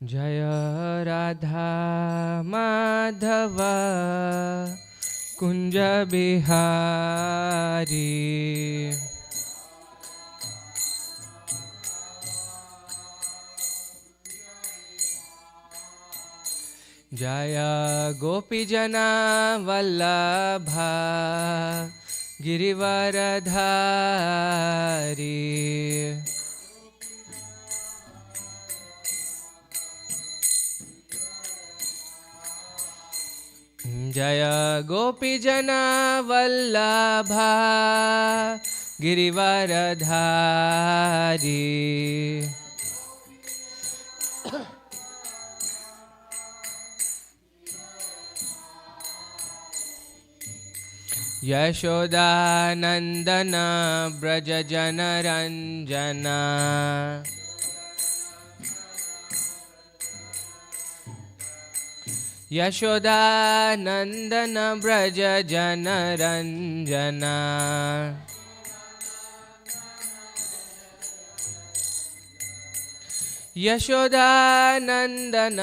जय राधा माधव कुंज बिहारी। जय गोपीजना वल्लभा गिरिवरधारी। जय गोपीजना वल्लभा गिरिवरधारी। यशोदानंदन ब्रज जनरंजना। यशोदानंदन ब्रज जनरंजना। यशोदानंदन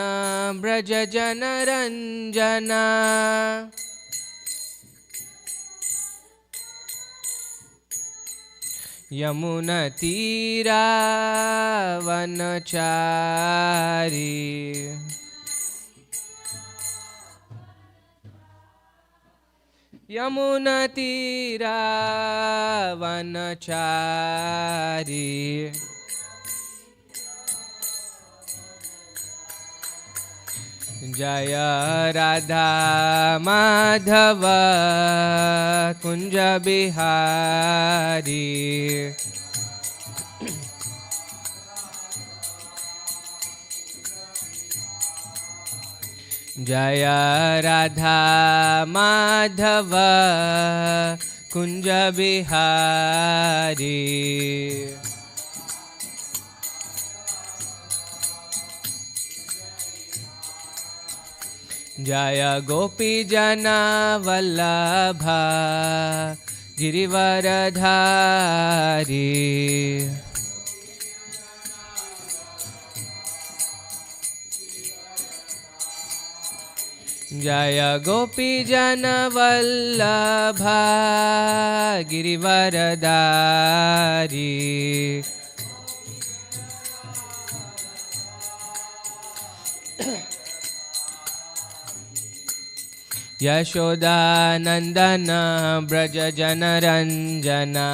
ब्रज जनरंजना। यमुना तीरा वनचारी। यमुना तीरा वनचारी। जय राधा माधव कुंज बिहारी। जय राधा माधव कुंज बिहारी। जय गोपी जना वल्लभा गिरिवरधारी। जय गोपी जन वल्लभा गिरिवरधारी। यशोदानंदन ब्रज जनरंजना।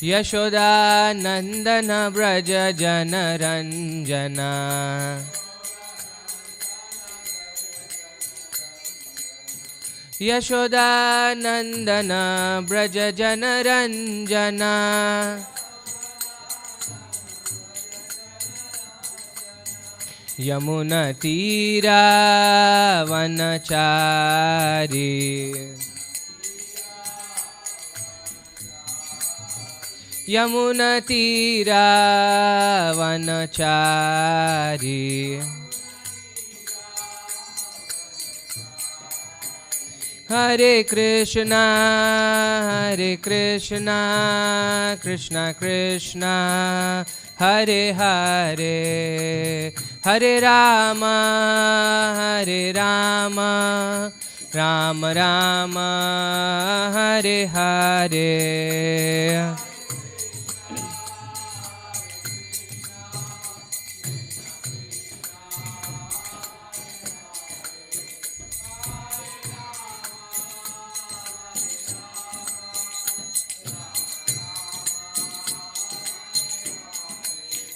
यशोदानंदन ब्रज जनरंजना। यशोदानंदन ब्रज जनरंजना। यमुना तीरा वनचारी। यमुना तीरा वनचारी। हरे कृष्णा कृष्णा कृष्णा हरे हरे, हरे Ram Ram Ram Hare Hare.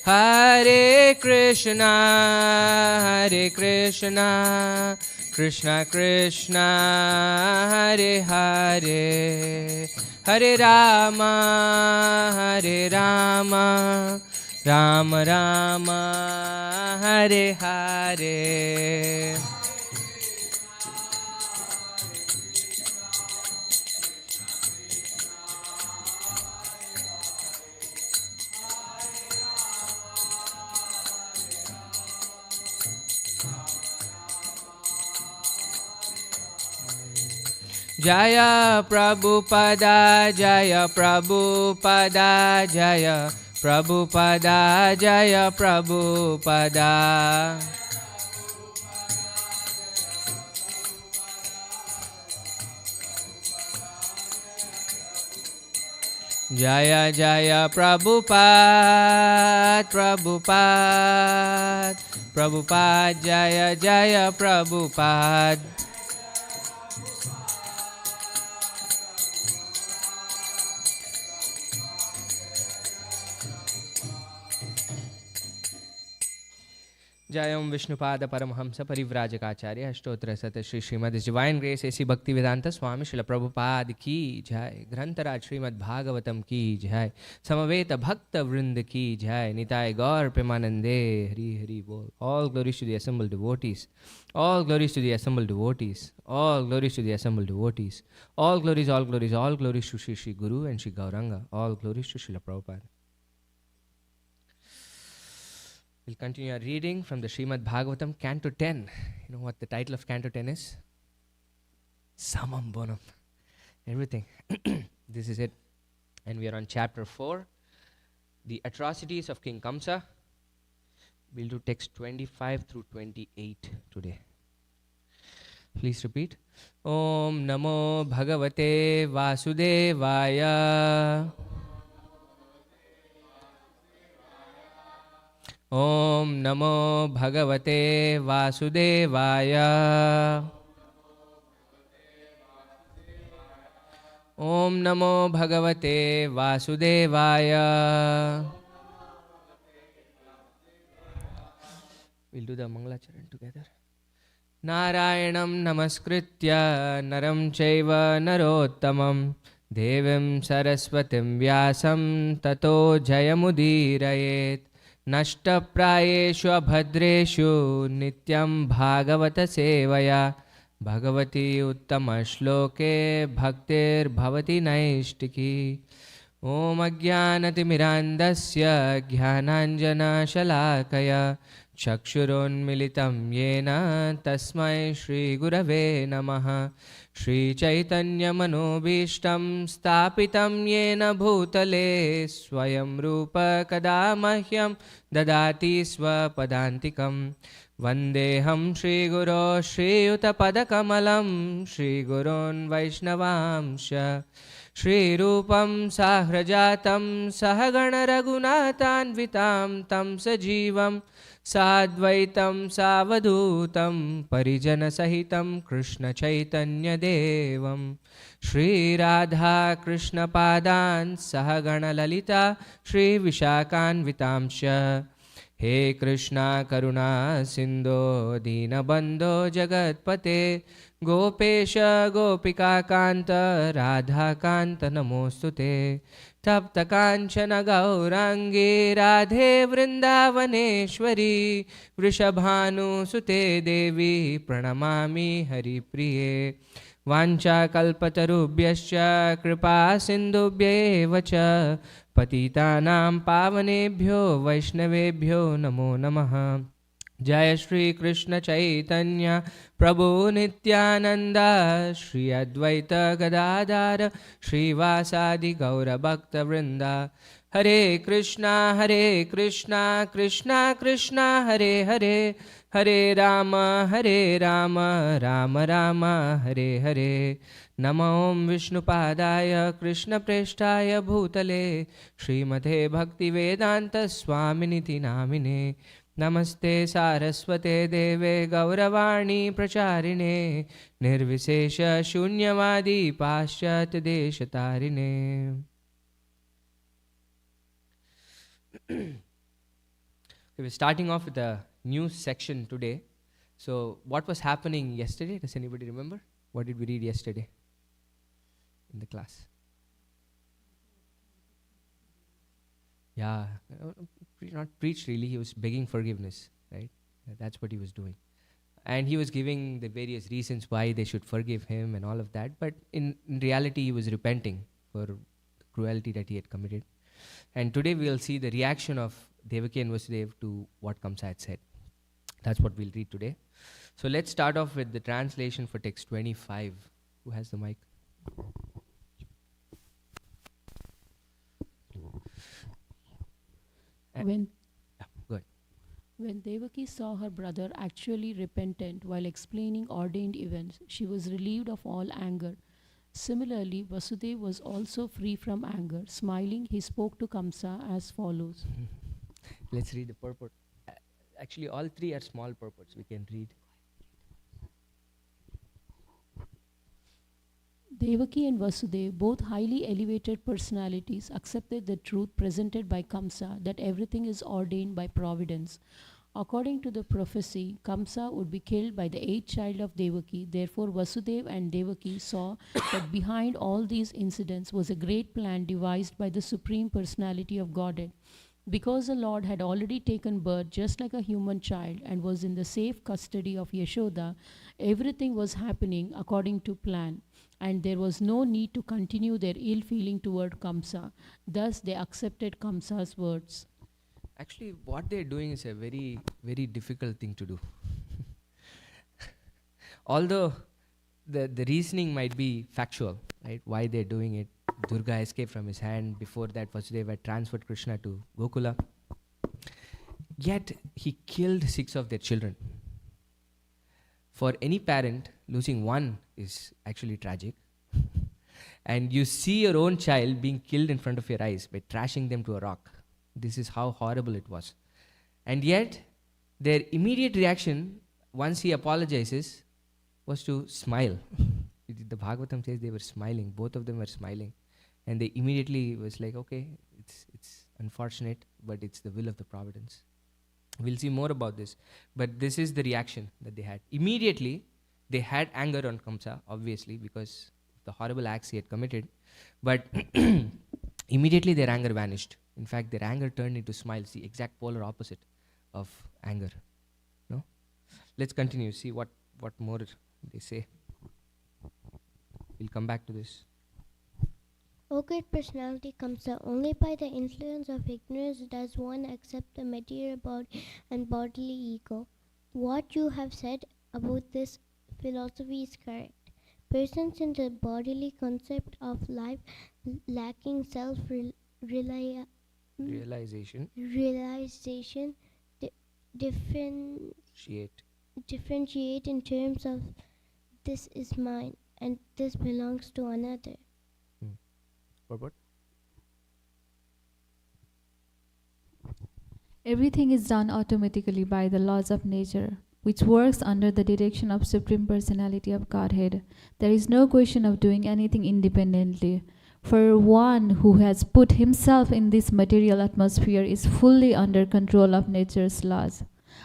Hare Krishna, Krishna Krishna, Hare Hare, Hare Rama, Rama Rama, Hare Hare. Jaya Prabhupada, Jaya Prabhupada, Jaya Prabhupada, Jaya Prabhupada. Jaya Jaya Prabhupada, Prabhupada, Prabhupada, Jaya Jaya Prabhupada. Jayam Vishnupada Paramhamsa Parivrajakaacharya Ashtotra Sata Shri Srimad. His Divine Grace A.C. Bhaktivedanta Swami Srila Prabhupada Ki Jai. Grantaraj Srimad Bhagavatam Ki Jai. Samaveta Bhakta Vrinda Ki Jai. Nitai Gaur Premanande Hari Hari Bol. All glories to the assembled devotees. All glories to the assembled devotees. All glories to the assembled devotees. All glories, all glories, all glories to Shri Shri Guru and Shri Gauranga. All glories to Srila Prabhupada. We'll continue our reading from the Srimad Bhagavatam, Canto 10. You know what the title of Canto 10 is? Samam Bonam. Everything. This is it. And we are on Chapter 4, the atrocities of King Kamsa. We'll do text 25 through 28 today. Please repeat. Om Namo Bhagavate Vasudevaya. Om Namo Bhagavate Vasudevaya. Om Namo Bhagavate Vasudevaya. We'll do the Mangalacharan together. Narayanam Namaskritya Naram Chaiva Narottamam Devim Saraswatim Vyasam Tato Jayamudirayet. नष्टप्रायेषु अभद्रेषु नित्यं भागवत सेवया भगवती उत्तमश्लोके भक्तिर्भवति नैष्टिकी. ॐ अज्ञानतिमिरान्धस्य ज्ञानाञ्जनशलाकया चक्षुरोन्मिलितं येन तस्मै श्रीगुरवे नमः. श्रीचैतन्यमनोभीष्टं स्थापितं येन भूतले स्वयं रूप कदा मह्यं ददाति स्वपदान्तिकं. वन्देऽहं श्रीगुरो श्रीयुतपदकमलं श्रीगुरोन् वैष्णवांश. श्रीरूपं साह्रजातं सहगणरघुनाथान्वितां तं सजीवं साद्वैतं सावधूतं परिजनसहितं कृष्णचैतन्यदेवं. श्रीराधाकृष्णपादान् सहगणललिता श्रीविशाखान्वितांश्च. हे कृष्णा करुणा सिन्धो दीनबन्धो जगत्पते गोपेश गोपिकान्त राधाकान्त नमोऽस्तुते. तप्तकाञ्चन गौराङ्गी राधे वृन्दावनेश्वरी वृषभानुसुते देवी प्रणमामि हरिप्रिये. वाञ्छाकल्पतरुभ्यश्च कृपा सिन्धुभ्येव च पतितानां पावनेभ्यो वैष्णवेभ्यो नमो नमः. जय श्री कृष्ण चैतन्य प्रभु नित्यानंद श्री अद्वैत गदाधर श्रीवासादि गौरभक्त वृंद. हरे कृष्णा कृष्णा कृष्णा हरे हरे. हरे राम राम राम हरे हरे. नमो विष्णुपादाय कृष्णप्रेष्ठाय भूतले श्रीमते भक्तिवेदांत स्वामिनिति नामिने. नमस्ते सारस्वते देवे गौरवाणी प्रचारिणे निर्विशेष शून्यवादी पाश्चात्य देशतारिणे. We're starting off with a new section today. So what was happening yesterday? Does anybody remember? What did we read yesterday in the class? Yeah, not preached really, he was begging forgiveness, right? That's what he was doing. And he was giving the various reasons why they should forgive him and all of that. But in reality, he was repenting for the cruelty that he had committed. And today we'll see the reaction of Devaki and Vasudeva to what Kamsa had said. That's what we'll read today. So let's start off with the translation for text 25. Who has the mic? When Go ahead. When Devaki saw her brother actually repentant while explaining ordained events, she was relieved of all anger. Similarly, Vasudeva was also free from anger. Smiling, he spoke to Kamsa as follows. Let's read the purport. Actually, all three are small purports. We can read. Devaki and Vasudeva, both highly elevated personalities, accepted the truth presented by Kamsa that everything is ordained by providence. According to the prophecy, Kamsa would be killed by the eighth child of Devaki. Therefore, Vasudeva and Devaki saw that behind all these incidents was a great plan devised by the Supreme Personality of Godhead. Because the Lord had already taken birth just like a human child and was in the safe custody of Yashoda, everything was happening according to plan, and there was no need to continue their ill feeling toward Kamsa. Thus, they accepted Kamsa's words. Actually, what they're doing is a very, very difficult thing to do. Although the reasoning might be factual, right? Why they're doing it. Durga escaped from his hand. Before that, Vasudeva had transferred Krishna to Gokula. Yet, he killed 6 of their children. For any parent, losing one is actually tragic. And you see your own child being killed in front of your eyes by trashing them to a rock. This is how horrible it was. And yet, their immediate reaction, once he apologizes, was to smile. The Bhagavatam says they were smiling. Both of them were smiling. And they immediately was like, okay, it's unfortunate, but it's the will of the providence. We'll see more about this. But this is the reaction that they had. Immediately, they had anger on Kamsa, obviously, because of the horrible acts he had committed. But immediately their anger vanished. In fact, their anger turned into smiles, the exact polar opposite of anger. No? Let's continue, see what more they say. We'll come back to this. O great personality Kamsa, only by the influence of ignorance does one accept the material body and bodily ego. What you have said about this philosophy is correct. Persons in the bodily concept of life lacking Realization. Differentiate in terms of this is mine and this belongs to another. Purport? Everything is done automatically by the laws of nature, which works under the direction of Supreme Personality of Godhead. There is no question of doing anything independently. For one who has put himself in this material atmosphere is fully under control of nature's laws.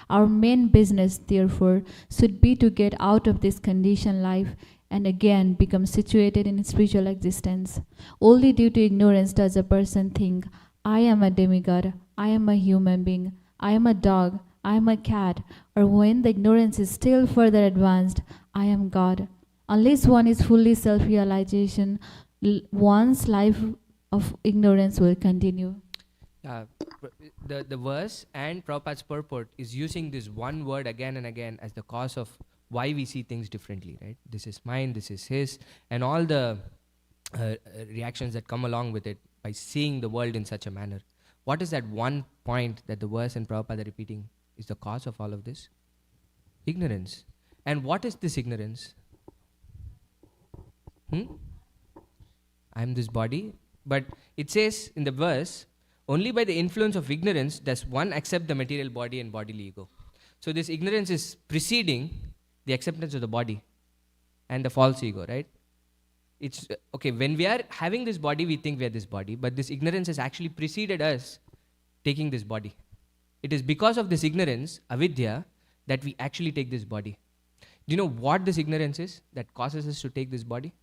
Our main business, therefore, should be to get out of this conditioned life and again become situated in spiritual existence. Only due to ignorance does a person think, I am a demigod, I am a human being, I am a dog, I am a cat, or when the ignorance is still further advanced, I am God. Unless one is fully self-realization, one's life of ignorance will continue. The verse and Prabhupada's purport is using this one word again and again as the cause of why we see things differently, right? This is mine, this is his, and all the reactions that come along with it by seeing the world in such a manner. What is that one point that the verse and Prabhupada are repeating is the cause of all of this? Ignorance. And what is this ignorance? I am this body. But it says in the verse, only by the influence of ignorance does one accept the material body and bodily ego. So this ignorance is preceding the acceptance of the body and the false ego, right? It's okay, when we are having this body, we think we are this body, but this ignorance has actually preceded us taking this body. It is because of this ignorance, avidya, that we actually take this body. Do you know what this ignorance is that causes us to take this body?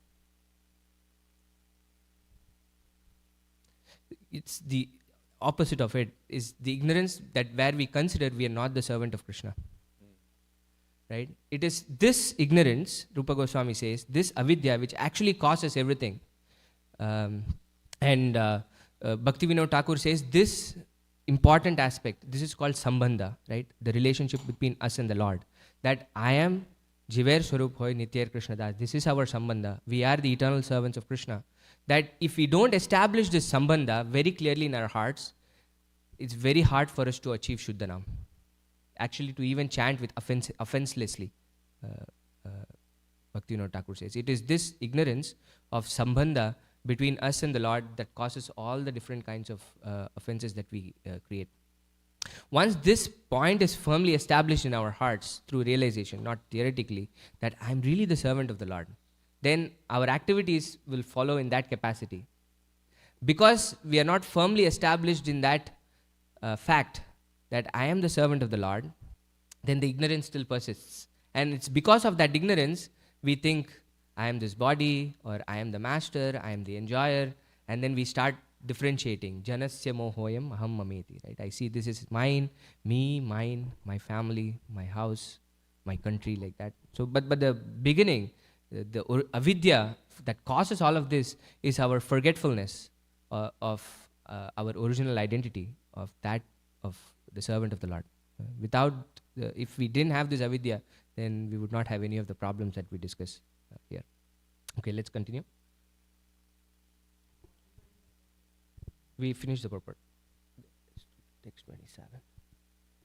It's the opposite of it, is the ignorance that where we consider we are not the servant of Krishna. Right? It is this ignorance, Rupa Goswami says, this avidya which actually causes everything. Bhaktivinoda Thakur says this important aspect, this is called sambandha, right? The relationship between us and the Lord. That I am Jiver Swarup Hoy Nityar Krishna Das. This is our Sambandha. We are the eternal servants of Krishna. That if we don't establish this Sambandha very clearly in our hearts, it's very hard for us to achieve Shuddhanam. Actually, to even chant with offenselessly. Bhaktivinoda Thakur says, it is this ignorance of Sambandha between us and the Lord that causes all the different kinds of offenses that we create. Once this point is firmly established in our hearts through realization, not theoretically, that I'm really the servant of the Lord, then our activities will follow in that capacity. Because we are not firmly established in that fact that I am the servant of the Lord, then the ignorance still persists. And it's because of that ignorance we think I am this body, or I am the master, I am the enjoyer, and then we start differentiating. Janasya mohoyam aham mameti. Right? I see this is mine, me, mine, my family, my house, my country, like that. So, but the beginning, the avidya that causes all of this is our forgetfulness of our original identity of the servant of the Lord. If we didn't have this avidya, then we would not have any of the problems that we discuss here. Okay, let's continue. We finished the purport. Text 27.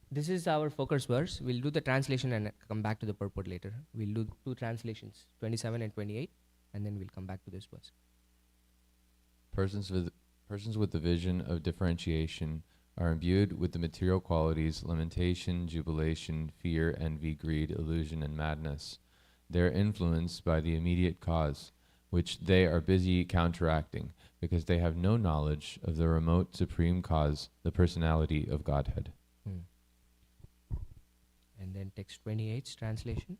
This is our focus verse. We'll do the translation and come back to the purport later. We'll do two translations, 27 and 28, and then we'll come back to this verse. Persons with the vision of differentiation are imbued with the material qualities, lamentation, jubilation, fear, envy, greed, illusion, and madness. They are influenced by the immediate cause, which they are busy counteracting, because they have no knowledge of the remote supreme cause, the personality of Godhead. And then text 28's translation.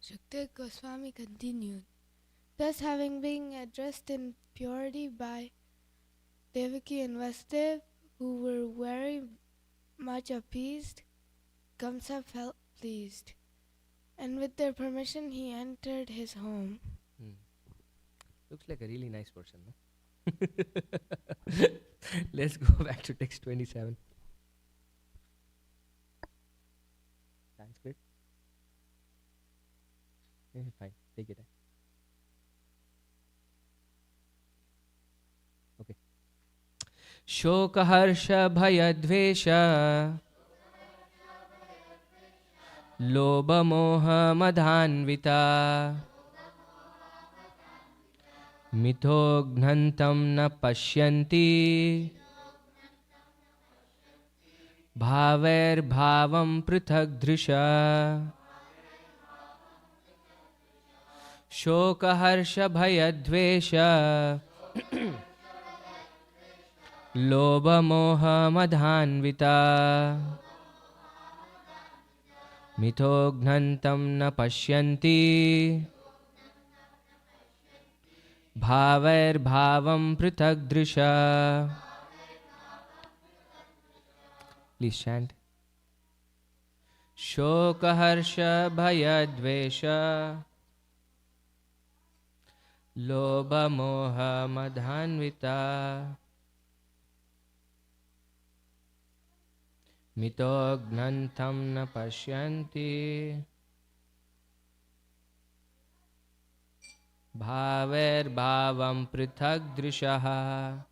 Shukdev Goswami continued, thus having been addressed in purity by Devaki and Vasudev, who were very much appeased, Kamsa felt pleased, and with their permission he entered his home. Looks like a really nice person, no? Let's go back to text 27. Sanskrit? Fine, take it. Okay. Shoka harsha bhaya dvesha lobha moha madhanvita mito gnantam na pashyanti bhaver bhavam prithak drisha. Shoka harsha bhaya dvesha lobha moha madhanvita mito gnantam na pashyanti bhavair bhavam prithak drisha. Please chant. Shoka harsha bhaya dvesha lobha moha madhanvita mito gnantam na pashyanti bhaver bhavam prithak drishaha.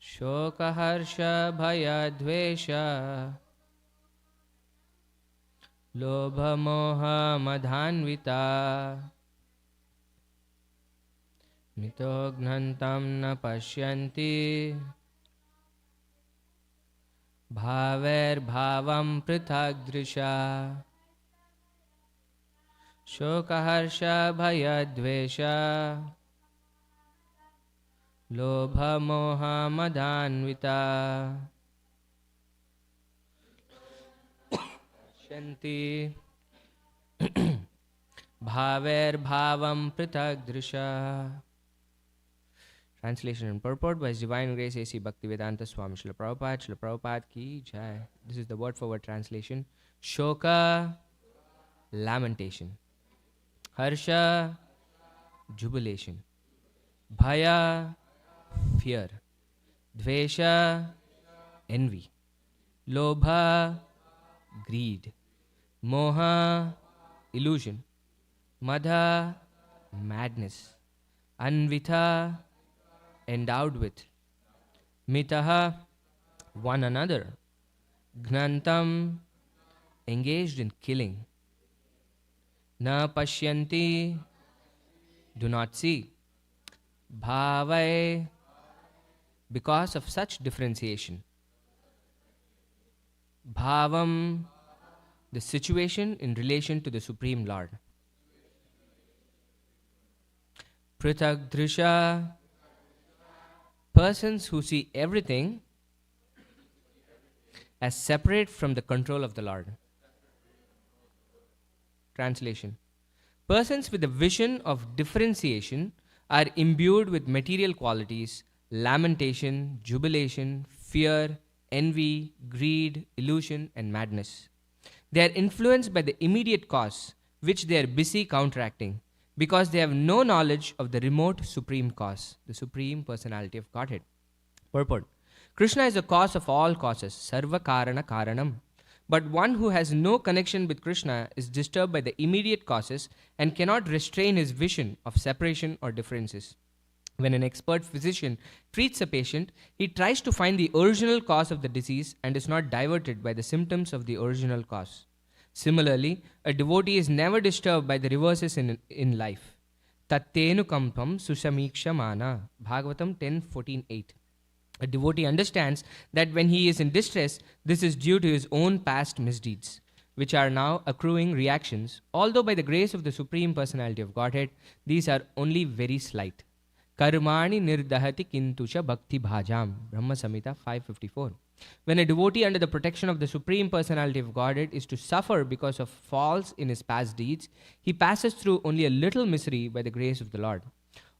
Shoka harsha bhaya dvesha lobha moha madhanvita mito gnantam na pashyanti bhaver bhavam prithak drisha. Shoka harsha bhaya dvesha lobha moha madhanvita shanti bhaver bhavam prithak drisha. Translation and purport by His Divine Grace A.C. Bhaktivedanta Swami Srila Prabhupada. Srila Prabhupada ki jai. This is the word for word translation. Shoka, lamentation. Harsha, jubilation. Bhaya, fear. dvesha, envy, lobha, greed, moha, illusion, madha, madness, anvitha, endowed with, mitaha, one another, gnantam, engaged in killing, na pashyanti, do not see, bhavai, because of such differentiation, bhavam, the situation in relation to the Supreme Lord, prithak drisha, persons who see everything as separate from the control of the Lord. Translation: persons with a vision of differentiation are imbued with material qualities, lamentation, jubilation, fear, envy, greed, illusion, and madness. They are influenced by the immediate cause, which they are busy counteracting, because they have no knowledge of the remote supreme cause, the Supreme Personality of Godhead. Purport: Krishna is the cause of all causes, sarva karana karanam. But one who has no connection with Krishna is disturbed by the immediate causes and cannot restrain his vision of separation or differences. When an expert physician treats a patient, he tries to find the original cause of the disease and is not diverted by the symptoms of the original cause. Similarly, a devotee is never disturbed by the reverses in life. Tattenu kampam susamikshamana. Bhagavatam 10:14-8. A devotee understands that when he is in distress, this is due to his own past misdeeds, which are now accruing reactions, although by the grace of the Supreme Personality of Godhead, these are only very slight. Karmani nirdahati kintusha bhakti bhajam. Brahma Samhita 5:54. When a devotee under the protection of the Supreme Personality of Godhead is to suffer because of faults in his past deeds, he passes through only a little misery by the grace of the Lord.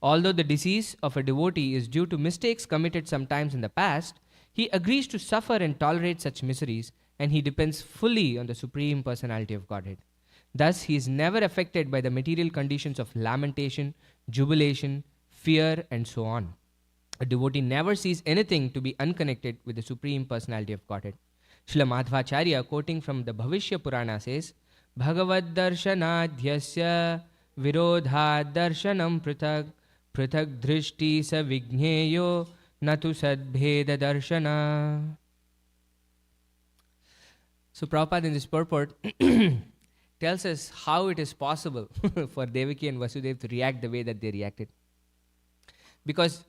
Although the disease of a devotee is due to mistakes committed sometimes in the past, he agrees to suffer and tolerate such miseries, and he depends fully on the Supreme Personality of Godhead. Thus, he is never affected by the material conditions of lamentation, jubilation, fear, and so on. A devotee never sees anything to be unconnected with the Supreme Personality of Godhead. Srila Madhvacharya, quoting from the Bhavishya Purana, says, Bhagavad darshanadhyasya virodha darshanam prithak prithak drishti sa vigneyo natu sadbheda darshana. So Prabhupada in this purport tells us how it is possible for Devaki and Vasudeva to react the way that they reacted. Because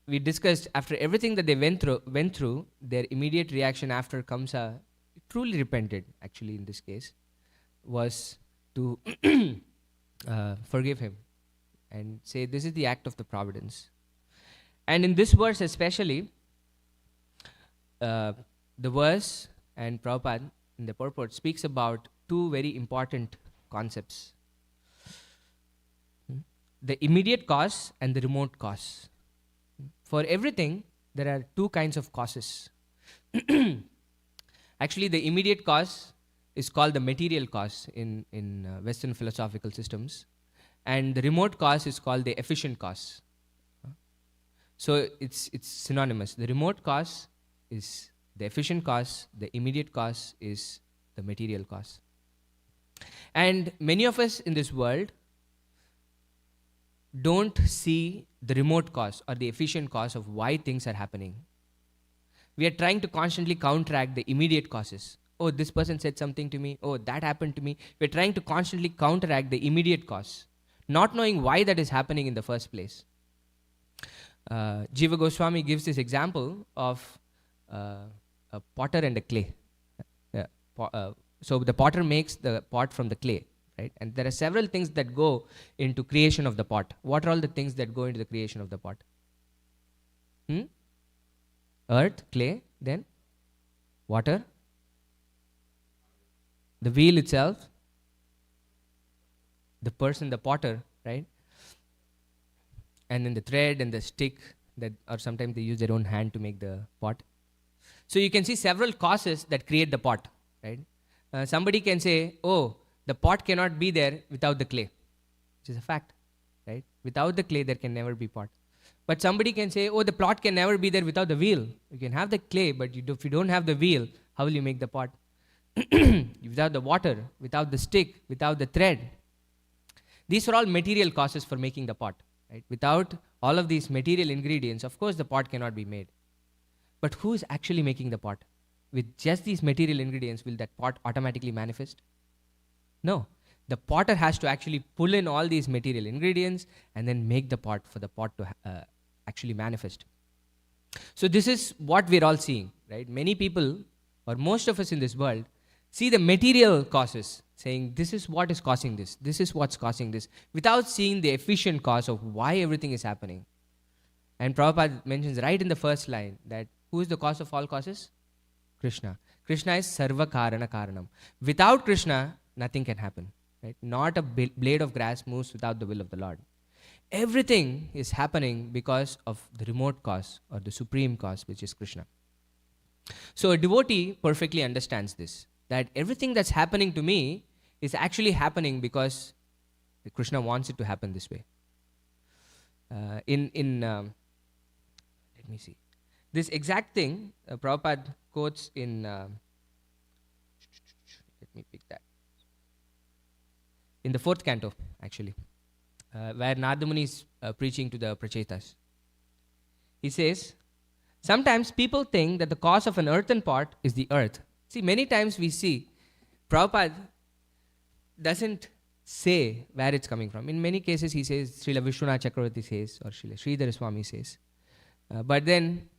we discussed, after everything that they went through, their immediate reaction after Kamsa truly repented, actually in this case, was to forgive him and say, this is the act of the providence. And in this verse especially, the verse and Prabhupada in the purport speaks about two very important concepts. The immediate cause and the remote cause. For everything, there are two kinds of causes. Actually, the immediate cause is called the material cause in Western philosophical systems, and the remote cause is called the efficient cause. So it's synonymous. The remote cause is the efficient cause, the immediate cause is the material cause. And many of us in this world don't see the remote cause or the efficient cause of why things are happening. We are trying to constantly counteract the immediate causes. Oh, this person said something to me. Oh, that happened to me. We're trying to constantly counteract the immediate cause, not knowing why that is happening in the first place. Jiva Goswami gives this example of a potter and a clay. So the potter makes the pot from the clay, right? And there are several things that go into creation of the pot. What are all the things that go into the creation of the pot? Earth, clay, then water, the wheel itself, the person, the potter, right? And then the thread and the stick, that, or sometimes they use their own hand to make the pot. So you can see several causes that create the pot, right? Somebody can say, oh, the pot cannot be there without the clay, which is a fact, right? Without the clay, there can never be pot. But somebody can say, oh, the pot can never be there without the wheel. You can have the clay, but if you don't have the wheel, how will you make the pot? Without the water, without the stick, without the thread. These are all material causes for making the pot. Right? Without all of these material ingredients, of course the pot cannot be made. But who is actually making the pot? With just these material ingredients, will that pot automatically manifest? No. The potter has to actually pull in all these material ingredients and then make the pot for the pot to actually manifest. So this is what we're all seeing, right? Many people, or most of us in this world, see the material causes, saying this is what is causing this is what's causing this, without seeing the efficient cause of why everything is happening. And Prabhupada mentions right in the first line that who is the cause of all causes? Krishna. Krishna is Sarva Karana Karanam. Without Krishna, nothing can happen. Right? Not a blade of grass moves without the will of the Lord. Everything is happening because of the remote cause or the supreme cause, which is Krishna. So a devotee perfectly understands this, that everything that's happening to me is actually happening because Krishna wants it to happen this way. Let me see. This exact thing, Prabhupada quotes in, let me pick that. In the 4th canto, actually, where Narada Muni is preaching to the Prachetas. He says, sometimes people think that the cause of an earthen pot is the earth. See, many times we see Prabhupada doesn't say where it's coming from. In many cases, he says, Srila Vishwanath Chakravarti says, or Srila Sridhar Swami says. But then,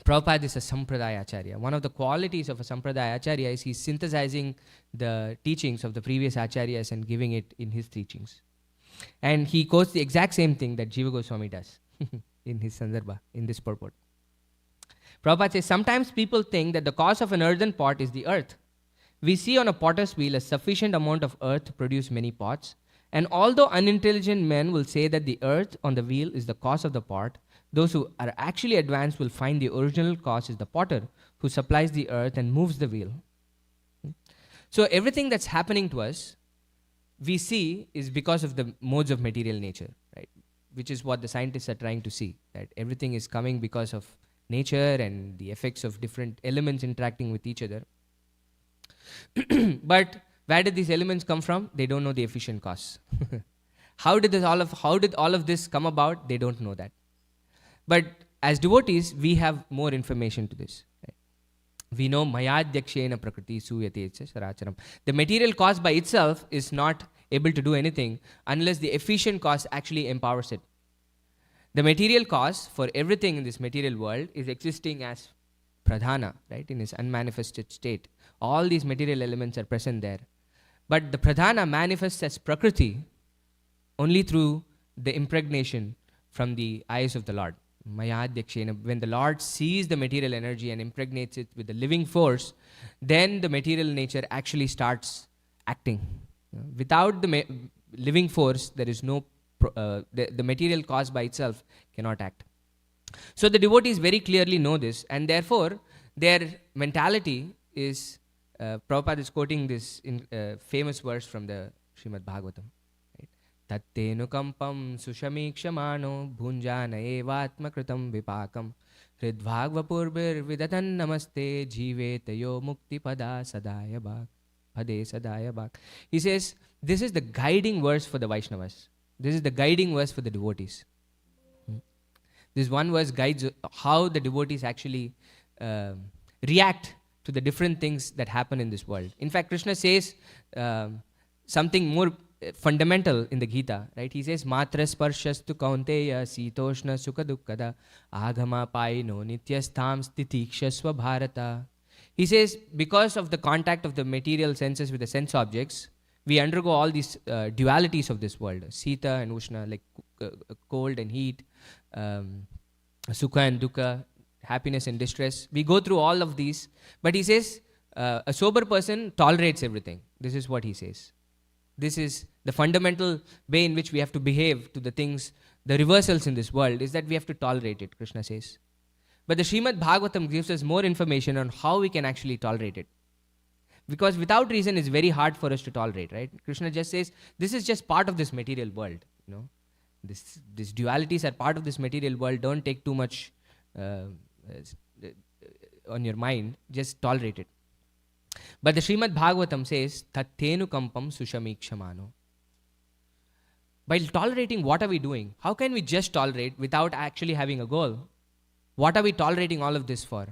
Prabhupada is a Sampradaya Acharya. One of the qualities of a Sampradaya Acharya is he's synthesizing the teachings of the previous Acharyas and giving it in his teachings. And he quotes the exact same thing that Jiva Goswami does in his Sandarbha, in this purport. Prabhupada says, sometimes people think that the cause of an earthen pot is the earth. We see on a potter's wheel a sufficient amount of earth to produce many pots. And although unintelligent men will say that the earth on the wheel is the cause of the pot, those who are actually advanced will find the original cause is the potter who supplies the earth and moves the wheel. So everything that's happening to us, we see is because of the modes of material nature, right? Which is what the scientists are trying to see, that everything is coming because of nature and the effects of different elements interacting with each other. But where did these elements come from? They don't know the efficient cause. How did all of this come about? They don't know that. But as devotees, we have more information to this. Right? We know Mayadhyakshena Prakriti Suyate Saracharam. The material cause by itself is not able to do anything unless the efficient cause actually empowers it. The material cause for everything in this material world is existing as Pradhana, right, in his unmanifested state. All these material elements are present there. But the Pradhana manifests as Prakriti only through the impregnation from the eyes of the Lord. Mayadhyakshena. When the Lord sees the material energy and impregnates it with the living force, then the material nature actually starts acting. Without the living force, there is no, the material cause by itself cannot act. So the devotees very clearly know this, and therefore their mentality is, Prabhupada is quoting this famous verse from the Srimad Bhagavatam. Tattenukampam sushamikshmano bhunjana evatma kritam vipakam hridbhagvapurbir vidatan namaste jivetayo mukti pada sadaya bhak pade sadaya bhak. He says, this is the guiding verse for the Vaishnavas. This is the guiding verse for the devotees. This one verse guides how the devotees actually react to the different things that happen in this world. In fact, Krishna says something more fundamental in the Gita, right? He says, Matra sparshastu kaunteya sitoshna sukha dukkada agama paino nityastham stitikshasva bharata. He says, because of the contact of the material senses with the sense objects, we undergo all these dualities of this world, Sita and Ushna, like cold and heat, Sukha and Dukkha, happiness and distress. We go through all of these, but he says, a sober person tolerates everything. This is what he says. This is the fundamental way in which we have to behave to the things, the reversals in this world, is that we have to tolerate it, Krishna says. But the Srimad Bhagavatam gives us more information on how we can actually tolerate it. Because without reason, it's very hard for us to tolerate, right? Krishna just says, this is just part of this material world, you know. These dualities are part of this material world. Don't take too much as- on your mind. Just tolerate it. But the Srimad Bhagavatam says, Tattenu kampam sushamikshamano. While tolerating, what are we doing? How can we just tolerate without actually having a goal? What are we tolerating all of this for?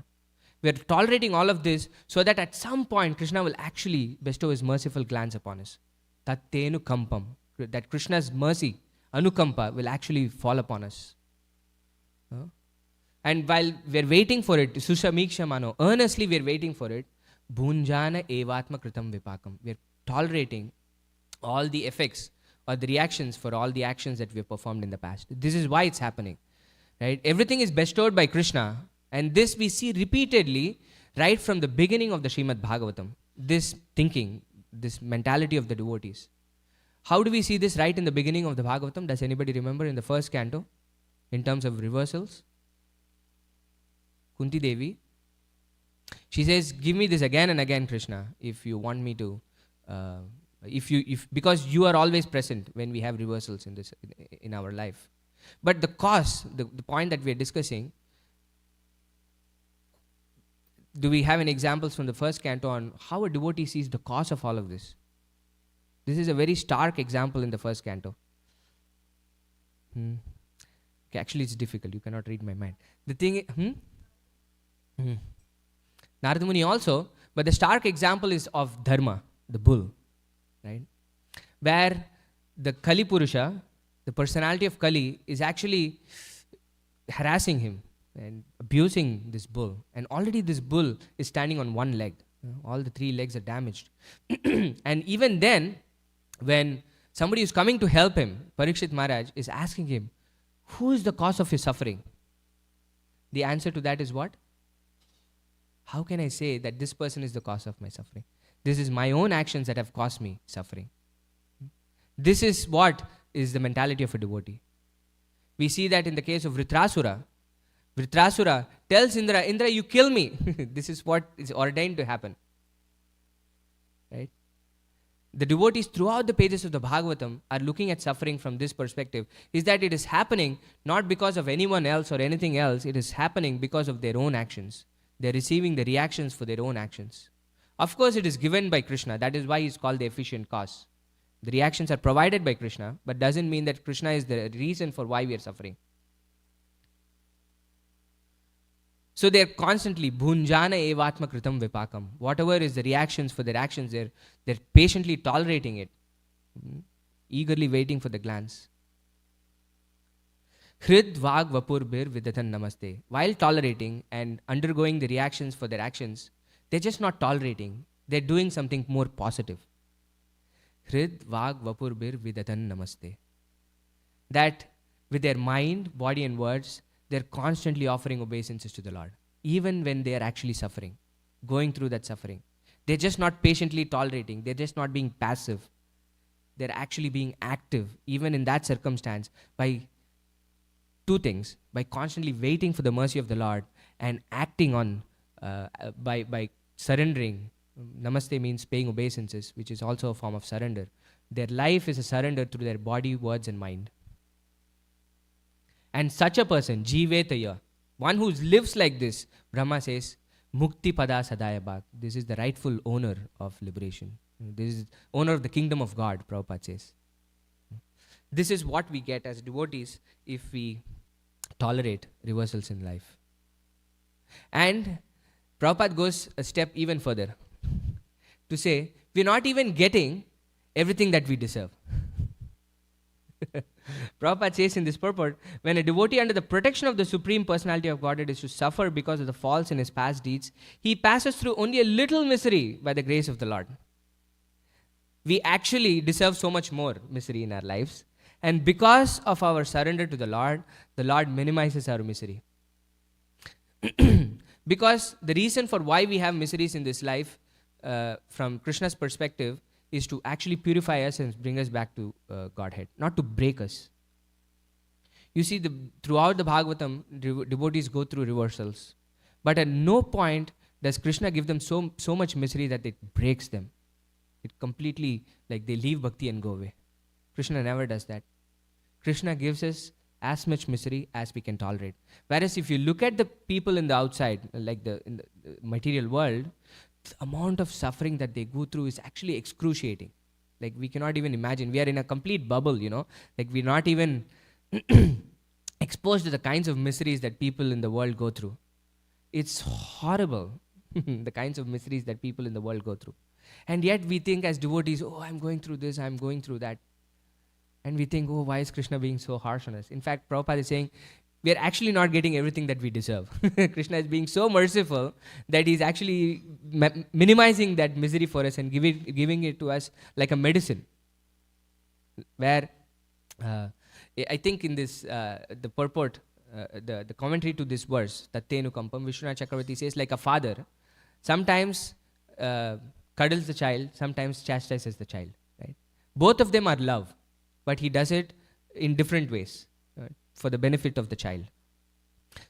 We are tolerating all of this so that at some point Krishna will actually bestow his merciful glance upon us. Tattenu kampam. That Krishna's mercy, anukampa, will actually fall upon us. And while we are waiting for it, susamikshamano, earnestly we are waiting for it, bhunjana evatma kritam vipakam. We are tolerating all the effects or the reactions for all the actions that we have performed in the past. This is why it's happening. Right? Everything is bestowed by Krishna, and this we see repeatedly right from the beginning of the Srimad Bhagavatam. This thinking, this mentality of the devotees. How do we see this right in the beginning of the Bhagavatam? Does anybody remember in the first canto? In terms of reversals? Kunti Devi. She says, give me this again and again, Krishna, if you want me to, because you are always present when we have reversals in our life. But the cause, the point that we are discussing, do we have any examples from the first canto on how a devotee sees the cause of all of this? This is a very stark example in the first canto. Okay, actually, it's difficult. You cannot read my mind. The thing, Narada Muni also, but the stark example is of Dharma, the bull, right? Where the Kali Purusha, the personality of Kali, is actually harassing him and abusing this bull. And already this bull is standing on one leg. All the three legs are damaged. And even then, when somebody is coming to help him, Parikshit Maharaj is asking him, who is the cause of his suffering? The answer to that is what? How can I say that this person is the cause of my suffering? This is my own actions that have caused me suffering. This is what is the mentality of a devotee. We see that in the case of Vritrasura. Vritrasura tells Indra, Indra, you kill me. This is what is ordained to happen. Right? The devotees throughout the pages of the Bhagavatam are looking at suffering from this perspective, is that it is happening not because of anyone else or anything else, it is happening because of their own actions. They are receiving the reactions for their own actions. Of course, it is given by Krishna. That is why he is called the efficient cause. The reactions are provided by Krishna, but doesn't mean that Krishna is the reason for why we are suffering. So they are constantly bhunjana evatma kritam vipakam. Whatever is the reactions for their actions, they're patiently tolerating it, eagerly waiting for the glance. Hrid vag vapurbir vidatan namaste. While tolerating and undergoing the reactions for their actions, they're just not tolerating. They're doing something more positive. Hrid vag vapurbir vidatan namaste. That with their mind, body and words, they're constantly offering obeisances to the Lord, even when they are actually suffering, going through that suffering. They're just not patiently tolerating. They're just not being passive. They're actually being active, even in that circumstance, by two things: by constantly waiting for the mercy of the Lord and acting on, by surrendering. Namaste means paying obeisances, which is also a form of surrender. Their life is a surrender through their body, words, and mind. And such a person, Jivetaya, one who lives like this, Brahma says, Mukti Pada Sadaya Bhag. This is the rightful owner of liberation. This is owner of the kingdom of God, Prabhupada says. This is what we get as devotees if we tolerate reversals in life. And Prabhupada goes a step even further to say, we're not even getting everything that we deserve. Prabhupada says in this purport, when a devotee under the protection of the Supreme Personality of Godhead is to suffer because of the faults in his past deeds, he passes through only a little misery by the grace of the Lord. We actually deserve so much more misery in our lives. And because of our surrender to the Lord minimizes our misery. Because the reason for why we have miseries in this life, from Krishna's perspective, is to actually purify us and bring us back to Godhead, not to break us. You see, throughout the Bhagavatam, devotees go through reversals. But at no point does Krishna give them so much misery that it breaks them. It completely, like they leave bhakti and go away. Krishna never does that. Krishna gives us as much misery as we can tolerate. Whereas if you look at the people in the outside, like in the material world, the amount of suffering that they go through is actually excruciating. Like we cannot even imagine. We are in a complete bubble, like we're not even exposed to the kinds of miseries that people in the world go through. It's horrible, the kinds of miseries that people in the world go through. And yet we think as devotees, oh, I'm going through this, I'm going through that. And we think, oh, why is Krishna being so harsh on us? In fact, Prabhupada is saying, we are actually not getting everything that we deserve. Krishna is being so merciful that he's actually minimizing that misery for us and giving it to us like a medicine. Where I think in this, the purport, the commentary to this verse, Tattenu Kampam, Vishwanath Chakravarti says, like a father, sometimes cuddles the child, sometimes chastises the child. Right? Both of them are love, but he does it in different ways for the benefit of the child.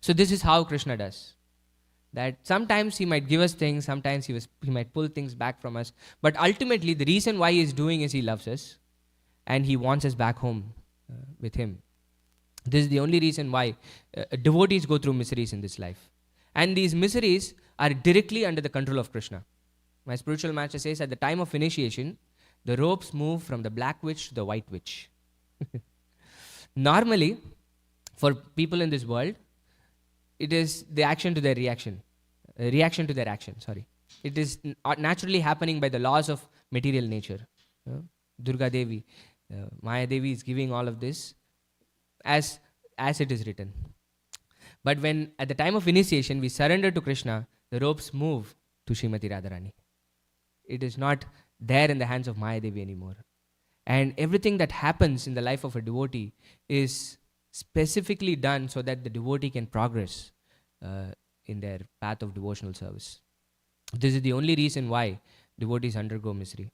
So this is how Krishna does. That sometimes he might give us things, sometimes he might pull things back from us, but ultimately the reason why he is doing is he loves us and he wants us back home with him. This is the only reason why devotees go through miseries in this life. And these miseries are directly under the control of Krishna. My spiritual master says at the time of initiation, the ropes move from the black witch to the white witch. Normally, for people in this world, it is the action to their reaction. Reaction to their action, sorry. It is naturally happening by the laws of material nature. Durga Devi, Maya Devi is giving all of this as it is written. But when at the time of initiation we surrender to Krishna, the ropes move to Srimati Radharani. It is not there in the hands of Maya Devi anymore. And everything that happens in the life of a devotee is specifically done so that the devotee can progress in their path of devotional service. This is the only reason why devotees undergo misery.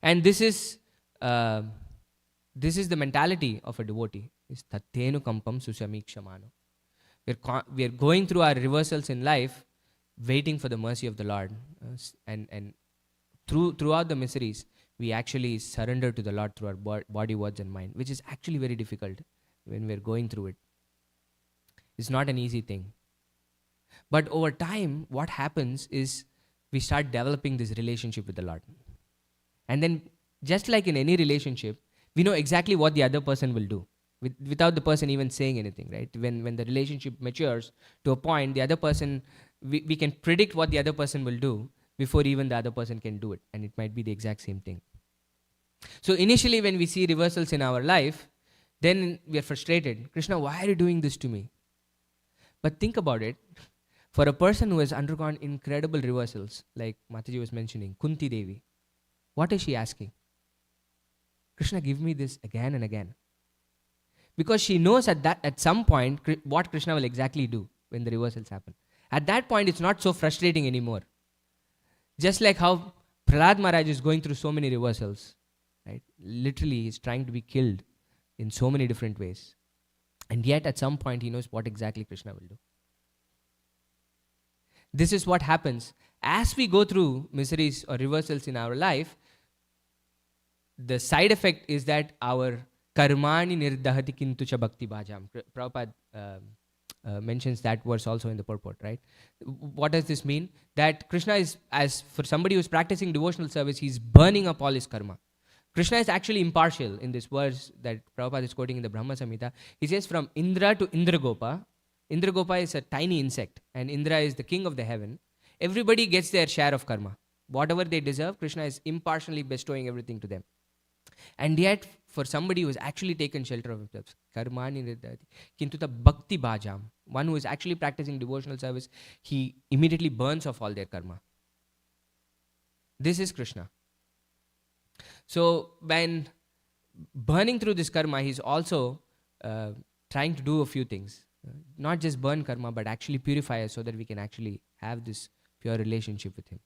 And this is the mentality of a devotee. Is tattenu kampam susamikshamano. We are going through our reversals in life, waiting for the mercy of the Lord. And throughout the miseries, we actually surrender to the Lord through our body, words and mind, which is actually very difficult when we're going through it. It's not an easy thing. But over time, what happens is we start developing this relationship with the Lord. And then, just like in any relationship, we know exactly what the other person will do without the person even saying anything, right? When the relationship matures to a point, the other person, we can predict what the other person will do before even the other person can do it. And it might be the exact same thing. So initially when we see reversals in our life, then we are frustrated. Krishna, why are you doing this to me? But think about it. For a person who has undergone incredible reversals, like Mataji was mentioning, Kunti Devi, what is she asking? Krishna, give me this again and again. Because she knows at some point what Krishna will exactly do when the reversals happen. At that point, it's not so frustrating anymore. Just like how Prahlad Maharaj is going through so many reversals, right? Literally, he's trying to be killed in so many different ways. And yet, at some point, he knows what exactly Krishna will do. This is what happens. As we go through miseries or reversals in our life, the side effect is that our karmani nirdahati kintucha bhakti bhajam. Prabhupada mentions that verse also in the purport, right? What does this mean? That Krishna is, as for somebody who's practicing devotional service, he's burning up all his karma. Krishna is actually impartial in this verse that Prabhupada is quoting in the Brahma Samhita. He says from Indra to Indragopa. Indragopa is a tiny insect and Indra is the king of the heaven. Everybody gets their share of karma. Whatever they deserve, Krishna is impartially bestowing everything to them. And yet, for somebody who has actually taken shelter of himself, karmani nirdhati kintuta bhakti bhajam, one who is actually practicing devotional service, he immediately burns off all their karma. This is Krishna. So, when burning through this karma, he's also trying to do a few things. Not just burn karma, but actually purify us so that we can actually have this pure relationship with him.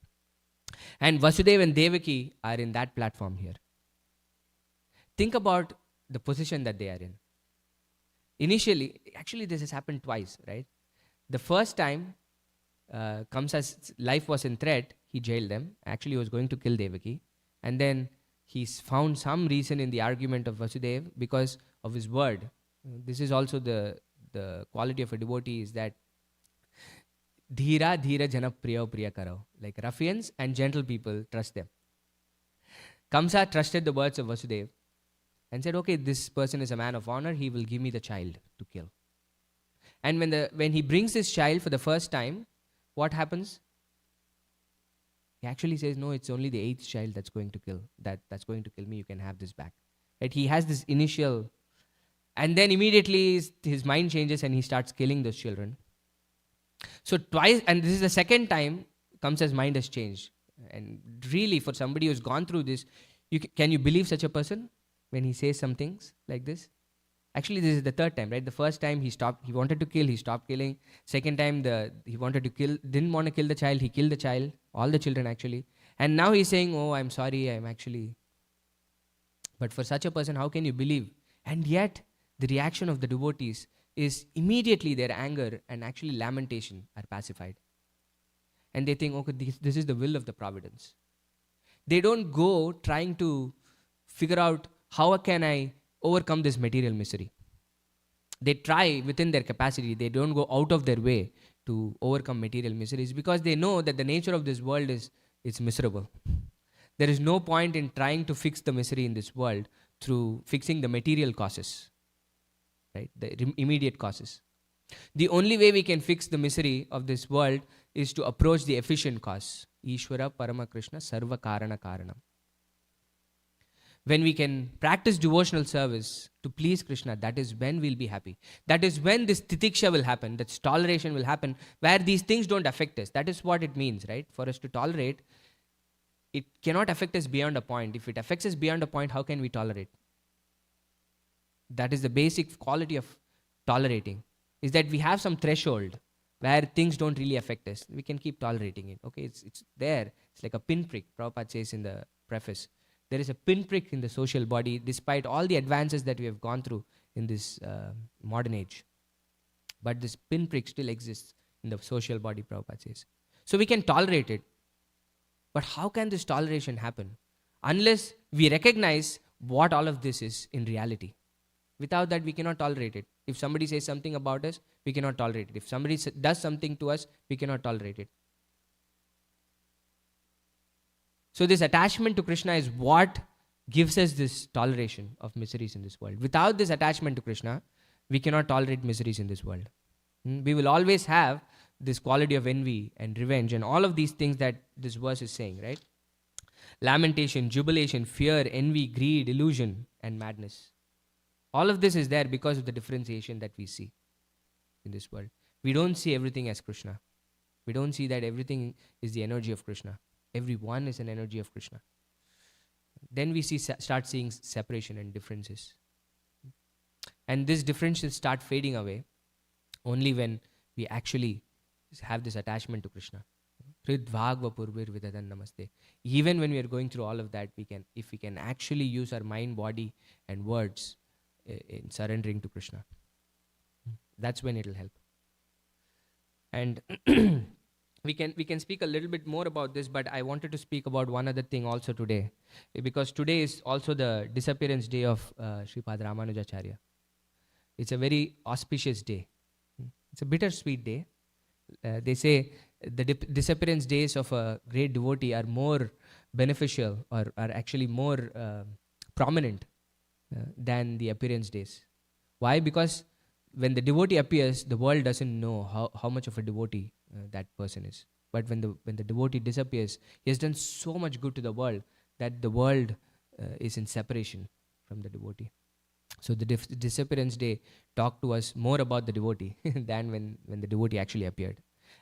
And Vasudeva and Devaki are in that platform here. Think about the position that they are in. Initially, actually this has happened twice, right? The first time, Kamsa's life was in threat, he jailed them. Actually, he was going to kill Devaki. And then he's found some reason in the argument of Vasudeva because of his word. This is also the quality of a devotee, is that dhira dhira jana priya priya karo. Like ruffians and gentle people, trust them. Kamsa trusted the words of Vasudeva and said, okay, this person is a man of honor, he will give me the child to kill. And when he brings this child for the first time, what happens? He actually says, no, it's only the 8th child that's going to kill me, you can have this back. Right? He has this initial, and then immediately his mind changes and he starts killing those children. So twice, and this is the second time Kamsa's mind has changed. And really, for somebody who's gone through this, can you believe such a person when he says some things like this? Actually, this is the third time, right? The first time he wanted to kill, he stopped killing. Second time, he wanted to kill, didn't want to kill the child, he killed the child, all the children actually. And now he's saying, oh, I'm sorry, I'm actually... But for such a person, how can you believe? And yet, the reaction of the devotees is immediately their anger and actually lamentation are pacified. And they think, okay, this is the will of the providence. They don't go trying to figure out how can I overcome this material misery. They try within their capacity. They don't go out of their way to overcome material miseries because they know that the nature of this world is it's miserable. There is no point in trying to fix the misery in this world through fixing the material causes, right? The immediate causes. The only way we can fix the misery of this world is to approach the efficient cause. Ishvara Parama Krishna Sarva Karana Karanam. When we can practice devotional service to please Krishna, that is when we'll be happy. That is when this titiksha will happen, that toleration will happen, where these things don't affect us. That is what it means, right? For us to tolerate, it cannot affect us beyond a point. If it affects us beyond a point, how can we tolerate? That is the basic quality of tolerating, is that we have some threshold where things don't really affect us. We can keep tolerating it. Okay, it's there. It's like a pinprick, Prabhupada says in the preface. There is a pinprick in the social body despite all the advances that we have gone through in this modern age. But this pinprick still exists in the social body, Prabhupada says. So we can tolerate it. But how can this toleration happen? Unless we recognize what all of this is in reality. Without that, we cannot tolerate it. If somebody says something about us, we cannot tolerate it. If somebody does something to us, we cannot tolerate it. So this attachment to Krishna is what gives us this toleration of miseries in this world. Without this attachment to Krishna, we cannot tolerate miseries in this world. We will always have this quality of envy and revenge and all of these things that this verse is saying, right? Lamentation, jubilation, fear, envy, greed, illusion, and madness. All of this is there because of the differentiation that we see in this world. We don't see everything as Krishna. We don't see that everything is the energy of Krishna. Everyone is an energy of Krishna. Then we start seeing separation and differences. And these differences start fading away only when we actually have this attachment to Krishna. Even when we are going through all of that, if we can actually use our mind, body, and words in surrendering to Krishna, that's when it will help. And we can speak a little bit more about this, but I wanted to speak about one other thing also today, because today is also the disappearance day of Sripad Ramanujacharya. It's a very auspicious day. It's a bittersweet day. They say the disappearance days of a great devotee are more beneficial or are actually more prominent than the appearance days. Why? Because when the devotee appears, the world doesn't know how much of a devotee that person is. But when the devotee disappears, he has done so much good to the world that the world is in separation from the devotee. So the disappearance day talked to us more about the devotee than when the devotee actually appeared.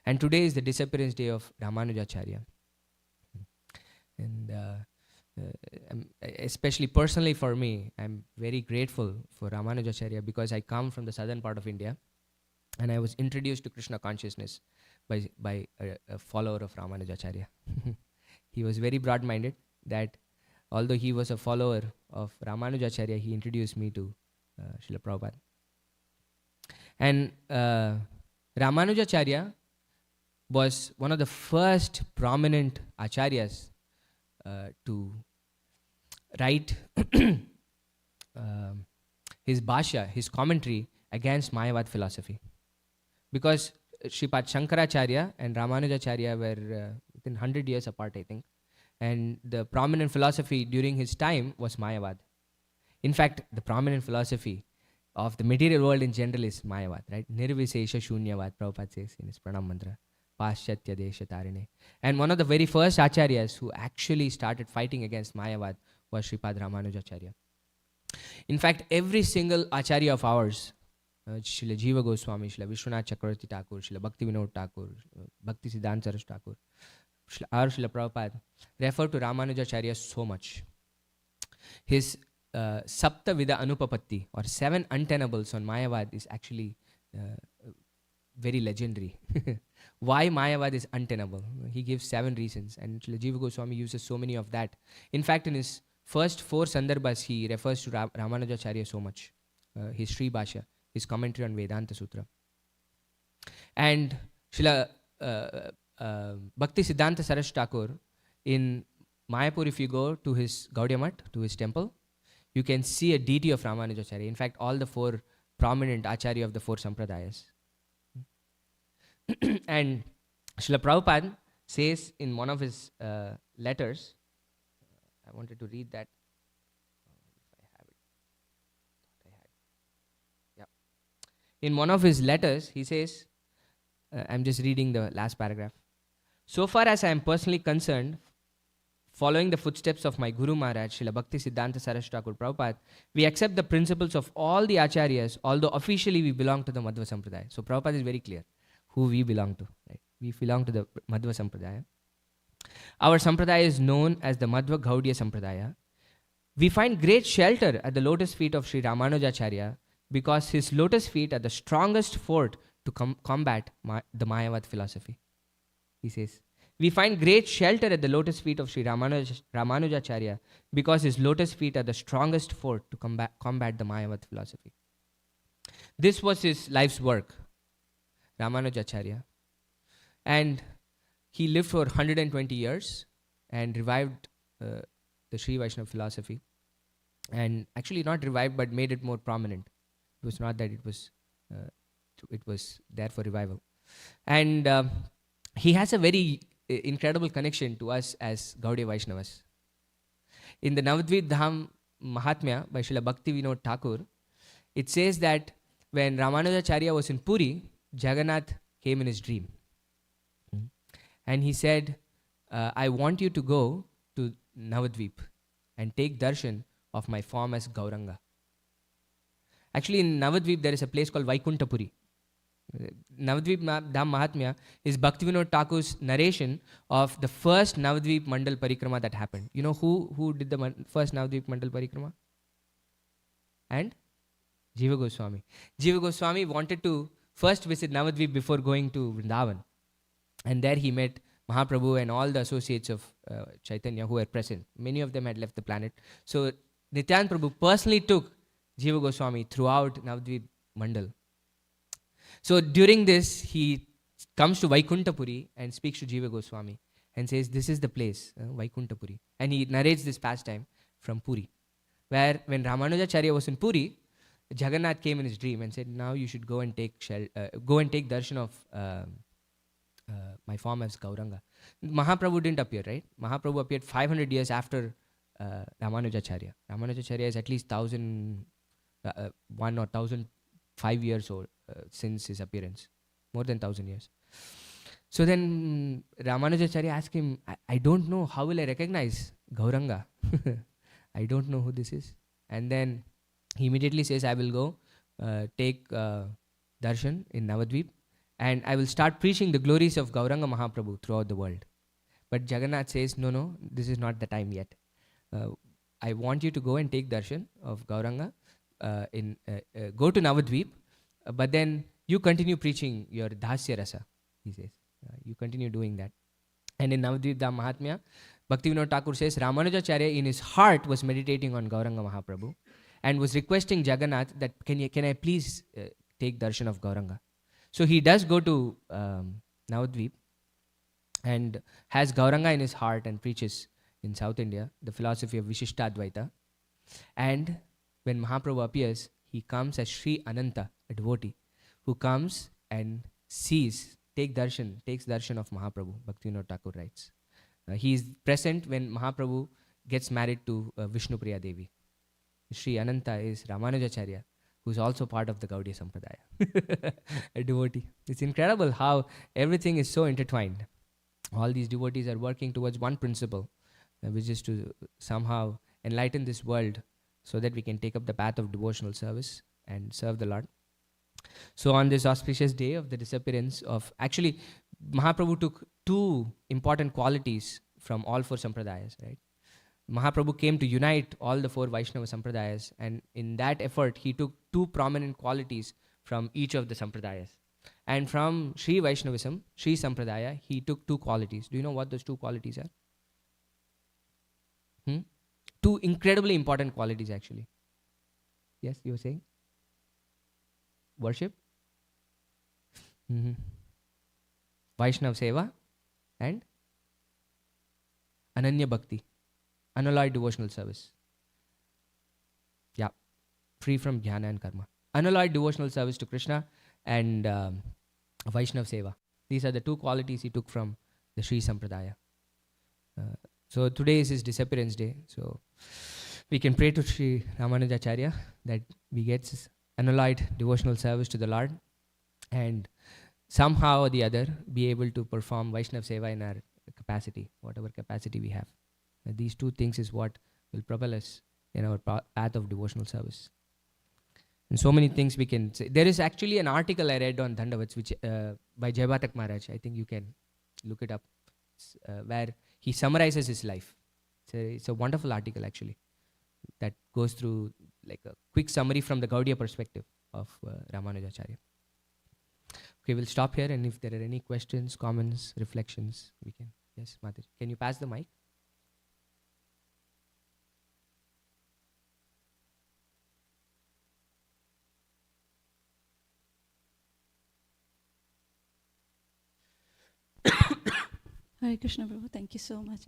And today is the disappearance day of Ramanujacharya. And especially personally for me, I'm very grateful for Ramanujacharya because I come from the southern part of India and I was introduced to Krishna consciousness by a follower of Ramanujacharya. He was very broad-minded that although he was a follower of Ramanujacharya, he introduced me to Srila Prabhupada. And Ramanujacharya was one of the first prominent acharyas to write his bhashya, his commentary against Mayavad philosophy. Because Sripad Shankaracharya and Ramanujacharya were within 100 years apart, I think. And the prominent philosophy during his time was Mayavad. In fact, the prominent philosophy of the material world in general is Mayavad, right? Nirvisesha Shunyavad, Prabhupada says in his Pranam Mantra. Paschatya Desha Tarine. And one of the very first acharyas who actually started fighting against Mayavad was Sripad Ramanujacharya. In fact, every single acharya of ours, Srila Jiva Goswami, Srila Vishwanath Chakravarti Thakur, Srila Bhakti Vinod Thakur, Bhakti Siddhanta Saraswati Thakur, Srila Prabhupada, refer to Ramanujacharya so much. His Sapta Vida Anupapatti, or 7 untenables on Mayavad, is actually very legendary. Why Mayavad is untenable? He gives 7 reasons, and Srila Jiva Goswami uses so many of that. In fact, in his first 4 sandarbhas, he refers to Ramanujacharya so much. His Sri Bhashya, his commentary on Vedanta Sutra. And Srila Bhakti Siddhanta Saraswati Thakur, in Mayapur, if you go to his Gaudiya Math, to his temple, you can see a deity of Ramanujacharya. In fact, all the 4 prominent acharya of the 4 sampradayas. And Srila Prabhupada says in one of his letters, I wanted to read that. If I have it. I had. Yeah. In one of his letters, he says, I'm just reading the last paragraph. So far as I am personally concerned, following the footsteps of my Guru Maharaj, Srila Bhakti Siddhanta Saraswati Thakur Prabhupada, we accept the principles of all the acharyas, although officially we belong to the Madhva Sampradaya. So Prabhupada is very clear who we belong to. Right? We belong to the Madhva Sampradaya. Our Sampradaya is known as the Madhva Gaudiya Sampradaya. We find great shelter at the lotus feet of Sri Ramanujacharya because his lotus feet are the strongest fort to combat the Mayavad philosophy. He says, we find great shelter at the lotus feet of Sri Ramanujacharya because his lotus feet are the strongest fort to combat the Mayavad philosophy. This was his life's work, Ramanujacharya. And he lived for 120 years and revived the Sri Vaishnava philosophy. And actually not revived, but made it more prominent. It was not that it was there for revival. And he has a very incredible connection to us as Gaudiya Vaishnavas. In the Navadvip Dham Mahatmya by Srila Bhakti Vinod Thakur, it says that when Ramanujacharya was in Puri, Jagannath came in his dream. And he said, I want you to go to Navadvip and take darshan of my form as Gauranga. Actually, in Navadvip, there is a place called Vaikuntapuri. Navadvip Dham Mahatmya is Bhakti Vinod Thakur's narration of the first Navadvip Mandal Parikrama that happened. You know who did the first Navadvip Mandal Parikrama? And? Jiva Goswami. Jiva Goswami wanted to first visit Navadvip before going to Vrindavan. And there he met Mahaprabhu and all the associates of Chaitanya who were present. Many of them had left the planet. So Nityananda Prabhu personally took Jiva Goswami throughout Navadvip Mandal. So during this, he comes to Vaikuntapuri and speaks to Jiva Goswami and says, this is the place, Vaikuntapuri. And he narrates this pastime from Puri, where when Ramanujacharya was in Puri, Jagannath came in his dream and said, now you should go and take darshan of my form as Gauranga. Mahaprabhu didn't appear, right? Mahaprabhu appeared 500 years after Ramanujacharya. Ramanujacharya is at least 1,001 or 1,005 years old since his appearance. More than 1,000 years. So then Ramanujacharya asked him, I don't know, how will I recognize Gauranga? I don't know who this is. And then he immediately says, I will go take darshan in Navadvip and I will start preaching the glories of Gauranga Mahaprabhu throughout the world. But Jagannath says, no, this is not the time yet. I want you to go and take darshan of Gauranga, go to Navadvip, but then you continue preaching your Dhasya Rasa, he says. You continue doing that. And in Navadvip Dham Mahatmya, Bhakti Vinod Thakur says, Ramanujacharya in his heart was meditating on Gauranga Mahaprabhu and was requesting Jagannath that, can I please take darshan of Gauranga? So he does go to Navadvip and has Gauranga in his heart and preaches. in South India, the philosophy of Vishishtadvaita. And when Mahaprabhu appears, he comes as Sri Ananta, a devotee, who comes and takes darshan of Mahaprabhu, Bhaktivinoda Thakur writes. He is present when Mahaprabhu gets married to Vishnupriya Devi. Sri Ananta is Ramanujacharya, who is also part of the Gaudiya Sampradaya, a devotee. It's incredible how everything is so intertwined. All these devotees are working towards one principle, which is to somehow enlighten this world so that we can take up the path of devotional service and serve the Lord. So on this auspicious day of the disappearance of, actually, Mahaprabhu took two important qualities from all four sampradayas, right? Mahaprabhu came to unite all the four Vaishnava sampradayas, and in that effort, he took two prominent qualities from each of the sampradayas. And from Sri Vaishnavism, Sri Sampradaya, he took two qualities. Do you know what those two qualities are? Two incredibly important qualities, actually. Yes, you were saying? Worship? Vaishnav Seva and Ananya Bhakti, unalloyed devotional service. Yeah, free from jnana and karma. Unalloyed devotional service to Krishna and Vaishnav Seva. These are the two qualities he took from the Sri Sampradaya. So today is his disappearance day. So we can pray to Sri Ramanujacharya that we get unalloyed devotional service to the Lord and somehow or the other be able to perform Vaishnav Seva in our capacity, whatever capacity we have. And these two things is what will propel us in our path of devotional service. And so many things we can say. There is actually an article I read on Dandavats which by Jayabhatak Maharaj. I think you can look it up, where he summarizes his life. It's a wonderful article actually that goes through like a quick summary from the Gaudiya perspective of Ramanujacharya. Okay, we'll stop here, and if there are any questions, comments, reflections, we can. Yes, Mataji. Can you pass the mic? Hare Krishna Prabhu, thank you so much.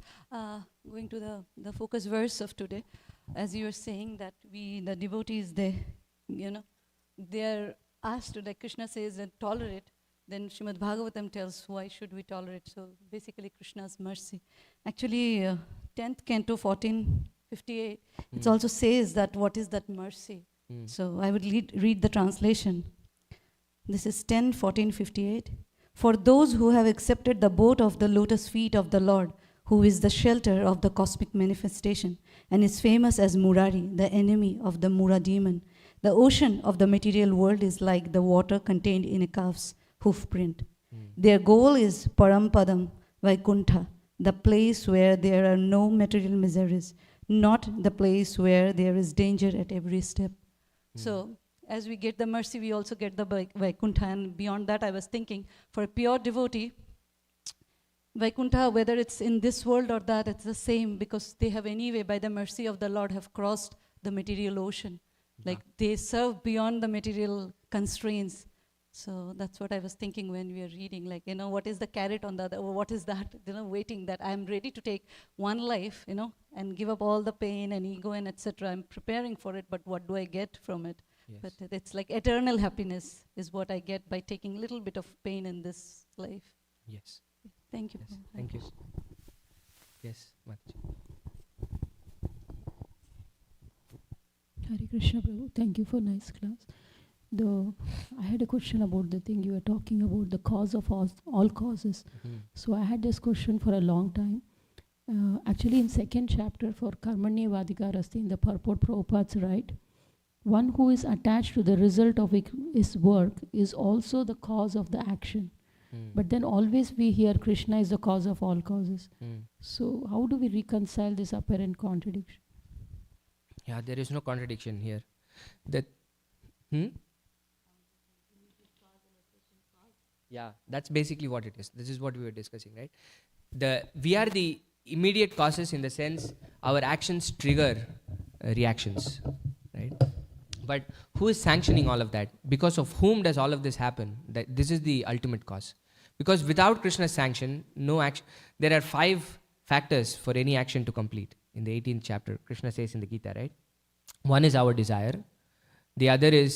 Going to the focus verse of today, as you were saying that the devotees, they're asked to, like Krishna says, tolerate. Then Srimad Bhagavatam tells why should we tolerate. So basically Krishna's mercy. Actually, 10th canto 1458, it also says that what is that mercy. So I would read the translation. This is 10:1458. For those who have accepted the boat of the lotus feet of the Lord, who is the shelter of the cosmic manifestation, and is famous as Murari, the enemy of the Mura demon, the ocean of the material world is like the water contained in a calf's hoof print. Their goal is Parampadam, Vaikuntha, the place where there are no material miseries, not the place where there is danger at every step. So, as we get the mercy, we also get the Vaikuntha. And beyond that, I was thinking, for a pure devotee, Vaikuntha, whether it's in this world or that, it's the same, because they have anyway, by the mercy of the Lord, have crossed the material ocean. Like they serve beyond the material constraints. So that's what I was thinking when we were reading, like, what is the carrot on the other, or what is that, waiting that I'm ready to take one life, and give up all the pain and ego and etc. I'm preparing for it, but what do I get from it? Yes. But it's like eternal happiness is what I get by taking a little bit of pain in this life. Yes. Thank you. Yes. Thank you. Yes, Mataji. Hare Krishna Prabhu, thank you for nice class. I had a question about the thing you were talking about, the cause of all causes. So I had this question for a long time. Actually, in second chapter for Karmanye Vadikarasti, in the purport Prabhupada's right, one who is attached to the result of his work is also the cause of the action. But then always we hear Krishna is the cause of all causes. So how do we reconcile this apparent contradiction? Yeah, there is no contradiction here. Yeah, that's basically what it is. This is what we were discussing, right? We are the immediate causes in the sense our actions trigger reactions, right? But who is sanctioning all of that? Because of whom does all of this happen? This is the ultimate cause. Because without Krishna's sanction, no action. There are five factors for any action to complete. In the 18th chapter, Krishna says in the Gita, right? One is our desire. The other is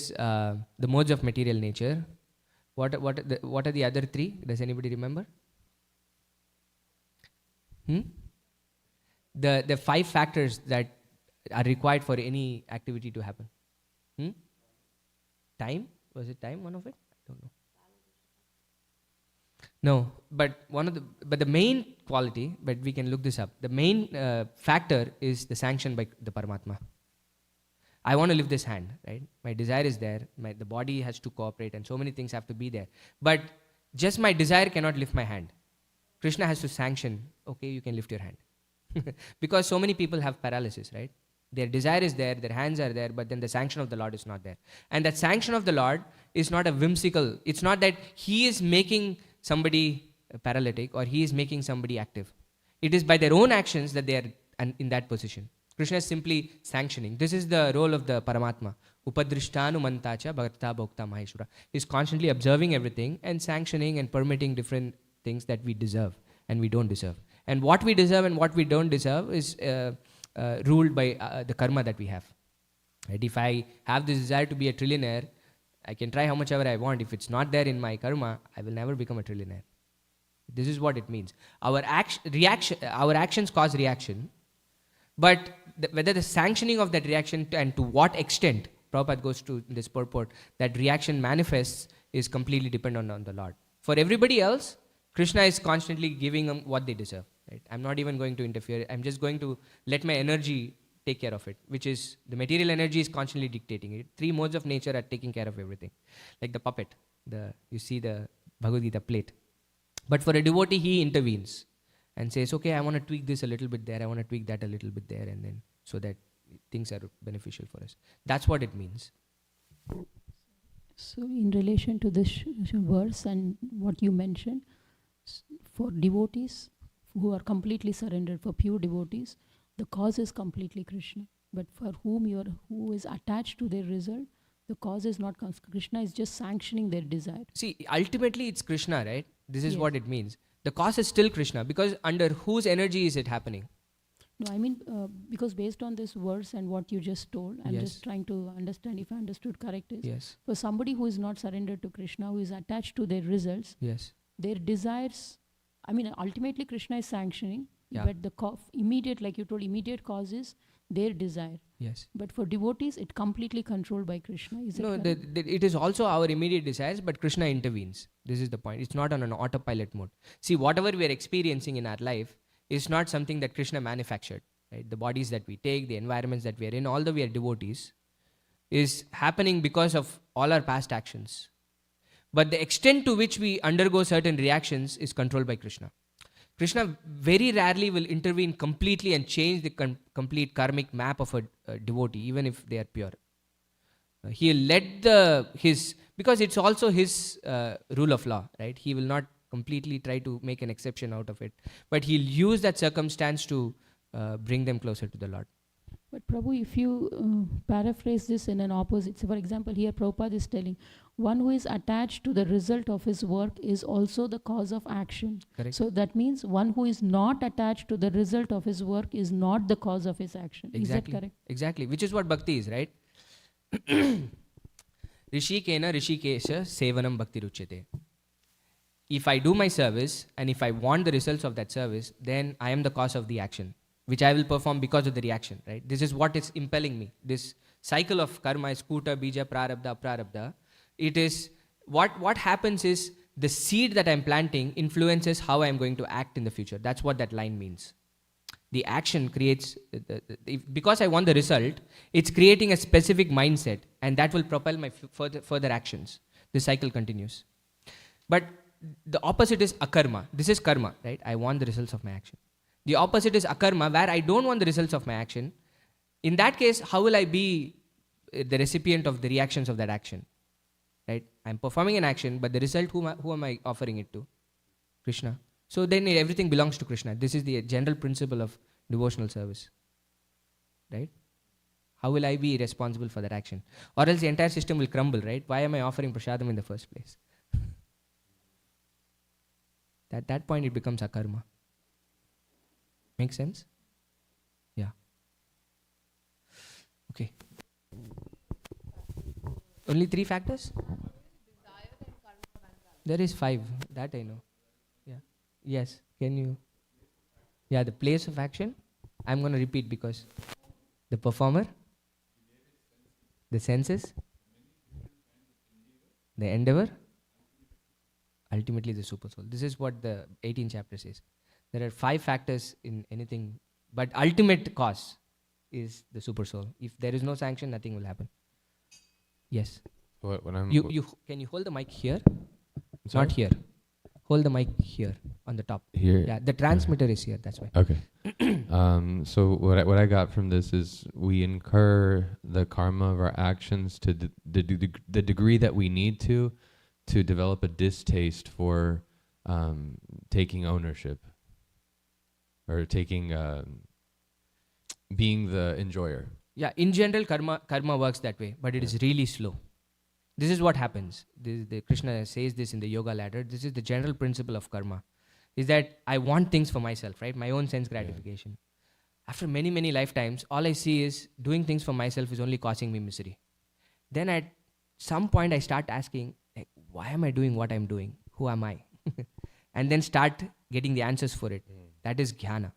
the modes of material nature. What are the other three? Does anybody remember? The 5 factors that are required for any activity to happen. Time? Was it time, one of it? I don't know. No, but the main quality, but we can look this up. The main factor is the sanction by the Paramatma. I want to lift this hand, right? My desire is there. The body has to cooperate, and so many things have to be there. But just my desire cannot lift my hand. Krishna has to sanction. Okay, you can lift your hand. Because so many people have paralysis, right? Their desire is there, their hands are there, but then the sanction of the Lord is not there. And that sanction of the Lord is not a whimsical. It's not that He is making somebody paralytic or He is making somebody active. It is by their own actions that they are in that position. Krishna is simply sanctioning. This is the role of the Paramatma. Upadrishtanu mantacha bhakta bhokta maheshwara. He's constantly observing everything and sanctioning and permitting different things that we deserve and we don't deserve. And what we deserve and what we don't deserve is ruled by the karma that we have. Right? If I have this desire to be a trillionaire, I can try how much ever I want. If it's not there in my karma, I will never become a trillionaire. This is what it means. Our actions cause reaction, but whether the sanctioning of that reaction and to what extent, Prabhupada goes to this purport, that reaction manifests is completely dependent on the Lord. For everybody else, Krishna is constantly giving them what they deserve. Right? I'm not even going to interfere. I'm just going to let my energy take care of it, which is the material energy is constantly dictating it. 3 modes of nature are taking care of everything. Like the puppet, you see the Bhagavad Gita plate. But for a devotee, he intervenes and says, okay, I want to tweak this a little bit there, I want to tweak that a little bit there, and then so that things are beneficial for us. That's what it means. So in relation to this verse and what you mentioned, for devotees who are completely surrendered, for pure devotees, the cause is completely Krishna. But for who is attached to their result, the cause is not Krishna, is just sanctioning their desire. See, ultimately it's Krishna, right? This is Yes. what it means. The cause is still Krishna, because under whose energy is it happening? No, I mean, because based on this verse and what you just told, I'm Yes. just trying to understand if I understood correct is, Yes, for somebody who is not surrendered to Krishna, who is attached to their results, yes, their desires, I mean, ultimately Krishna is sanctioning, Yeah. but the immediate, like you told, immediate cause is their desire. yes. But for devotees, it completely controlled by Krishna. Is No, it correct? it is also our immediate desires, but Krishna intervenes. This is the point. It's not on an autopilot mode. See, whatever we are experiencing in our life is not something that Krishna manufactured. Right? The bodies that we take, the environments that we are in, although we are devotees, is happening because of all our past actions. But the extent to which we undergo certain reactions is controlled by Krishna. Krishna very rarely will intervene completely and change the complete karmic map of a devotee, even if they are pure. He'll let because it's also his rule of law, right? He will not completely try to make an exception out of it, but he'll use that circumstance to bring them closer to the Lord. But Prabhu, if you paraphrase this in an opposite, so for example, here Prabhupada is telling, one who is attached to the result of his work is also the cause of action. Correct. So that means one who is not attached to the result of his work is not the cause of his action. Exactly. Is that correct? Exactly. Which is what bhakti is, right? Rishikena Rishikesha Sevanam Bhakti Ruchyate. If I do my service and if I want the results of that service, then I am the cause of the action, which I will perform because of the reaction, right? This is what is impelling me. This cycle of karma is kuta, bija, prarabdha, aprarabdha. It is, what happens is the seed that I'm planting influences how I'm going to act in the future. That's what that line means. The action creates, because I want the result, it's creating a specific mindset, and that will propel my further actions. The cycle continues. But the opposite is akarma. This is karma, right? I want the results of my action. The opposite is akarma, where I don't want the results of my action. In that case, how will I be the recipient of the reactions of that action? Right? I'm performing an action, but the result, who am I offering it to? Krishna. So then everything belongs to Krishna. This is the general principle of devotional service. Right? How will I be responsible for that action? Or else the entire system will crumble, right? Why am I offering prasadam in the first place? At that point, it becomes akarma. Make sense? Yeah. Okay. Only 3 factors? There is 5. That I know. Yeah. Yes. Can you? Yeah, the place of action. I'm going to repeat because the performer, the senses, the endeavor, ultimately the super soul. This is what the 18th chapter says. There are 5 factors in anything, but ultimate cause is the super soul. If there is no sanction, nothing will happen. Yes. When I'm Can you hold the mic here? sorry? Not here. Hold the mic here on the top. Here. Yeah, the transmitter is here. That's why. Okay. So what I got from this is we incur the karma of our actions to the degree that we need to develop a distaste for taking ownership or taking being the enjoyer. Yeah, in general, karma works that way, but it is really slow. This is what happens. The Krishna says this in the yoga ladder. This is the general principle of karma. Is that I want things for myself, right? My own sense gratification. After many, many lifetimes, all I see is doing things for myself is only causing me misery. Then at some point, I start asking, like, why am I doing what I'm doing? Who am I? And then start getting the answers for it. That is jnana.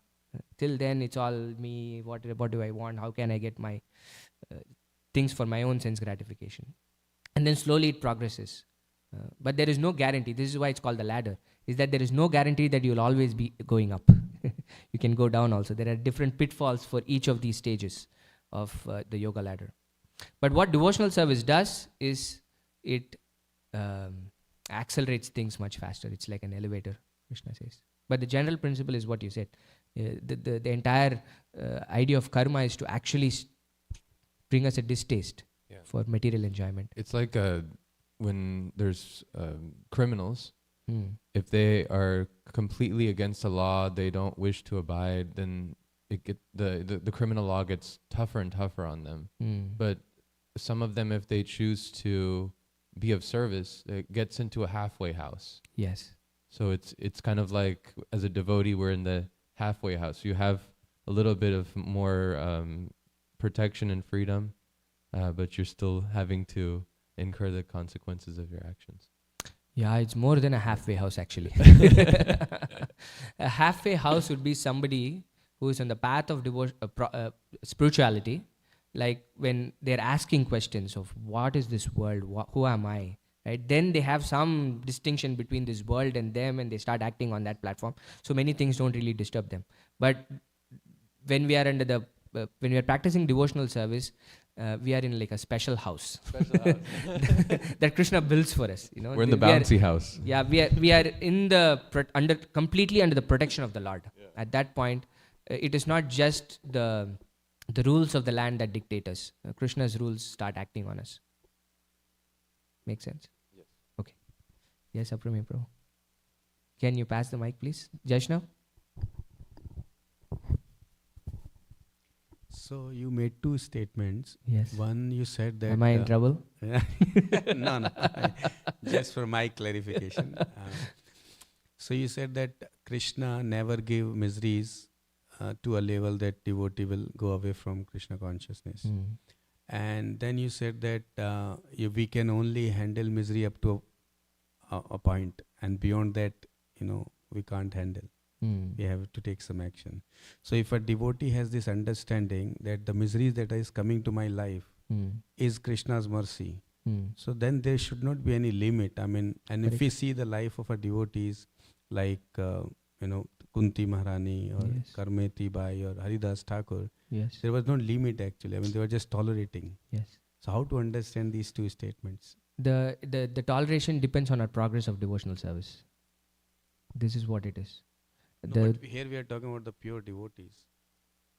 Till then, it's all me. What do I want? How can I get my things for my own sense gratification? And then slowly it progresses. But there is no guarantee. This is why it's called the ladder. Is that there is no guarantee that you'll always be going up. You can go down also. There are different pitfalls for each of these stages of the yoga ladder. But what devotional service does is it accelerates things much faster. It's like an elevator, Krishna says. But the general principle is what you said. The entire idea of karma is to actually bring us a distaste for material enjoyment. It's like when there's criminals, if they are completely against the law, they don't wish to abide, then the criminal law gets tougher and tougher on them. But some of them, if they choose to be of service, it gets into a halfway house. Yes. So it's kind of like, as a devotee, we're in the halfway house. You have a little bit of more protection and freedom, but you're still having to incur the consequences of your actions. Yeah, it's more than a halfway house actually. A halfway house would be somebody who is on the path of spirituality, like when they're asking questions of what is this world, who am I, right? Then they have some distinction between this world and them, and they start acting on that platform. So many things don't really disturb them. But when we are when we are practicing devotional service, we are in like a special house. That Krishna builds for us. You know, we're in the bouncy house. Yeah, we are in the completely under the protection of the Lord. Yeah. At that point, it is not just the rules of the land that dictate us. Krishna's rules start acting on us. Make sense? Yes. Okay. Yes, Aprami Prabhu. Can you pass the mic, please, Jaishnav? So you made 2 statements. Yes. One, you said that... Am I in trouble? No. Just for my clarification. So you said that Krishna never gave miseries to a level that devotee will go away from Krishna consciousness. And then you said that we can only handle misery up to a point, and beyond that, we can't handle. We have to take some action. So if a devotee has this understanding that the miseries that is coming to my life is Krishna's mercy, so then there should not be any limit. I mean, and if we see the life of a devotees like, Kunti Maharani or Karmeti Bai or Haridas Thakur, there was no limit actually. I mean, they were just tolerating. Yes. So how to understand these 2 statements? The toleration depends on our progress of devotional service. This is what it is. No, but here we are talking about the pure devotees.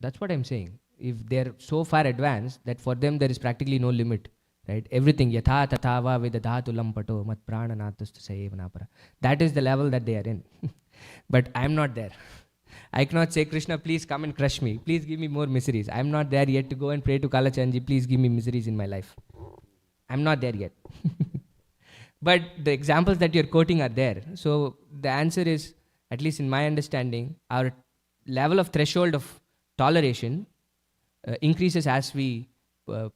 That's what I'm saying. If they're so far advanced that for them there is practically no limit, right? Everything, yatha tathava vedadhatu lampato mat prananatustu sayevanapara. That is the level that they are in. But I'm not there. I cannot say, Krishna, please come and crush me. Please give me more miseries. I'm not there yet to go and pray to Kalachanji, please give me miseries in my life. I'm not there yet. But the examples that you're quoting are there. So the answer is, at least in my understanding, our level of threshold of toleration increases as we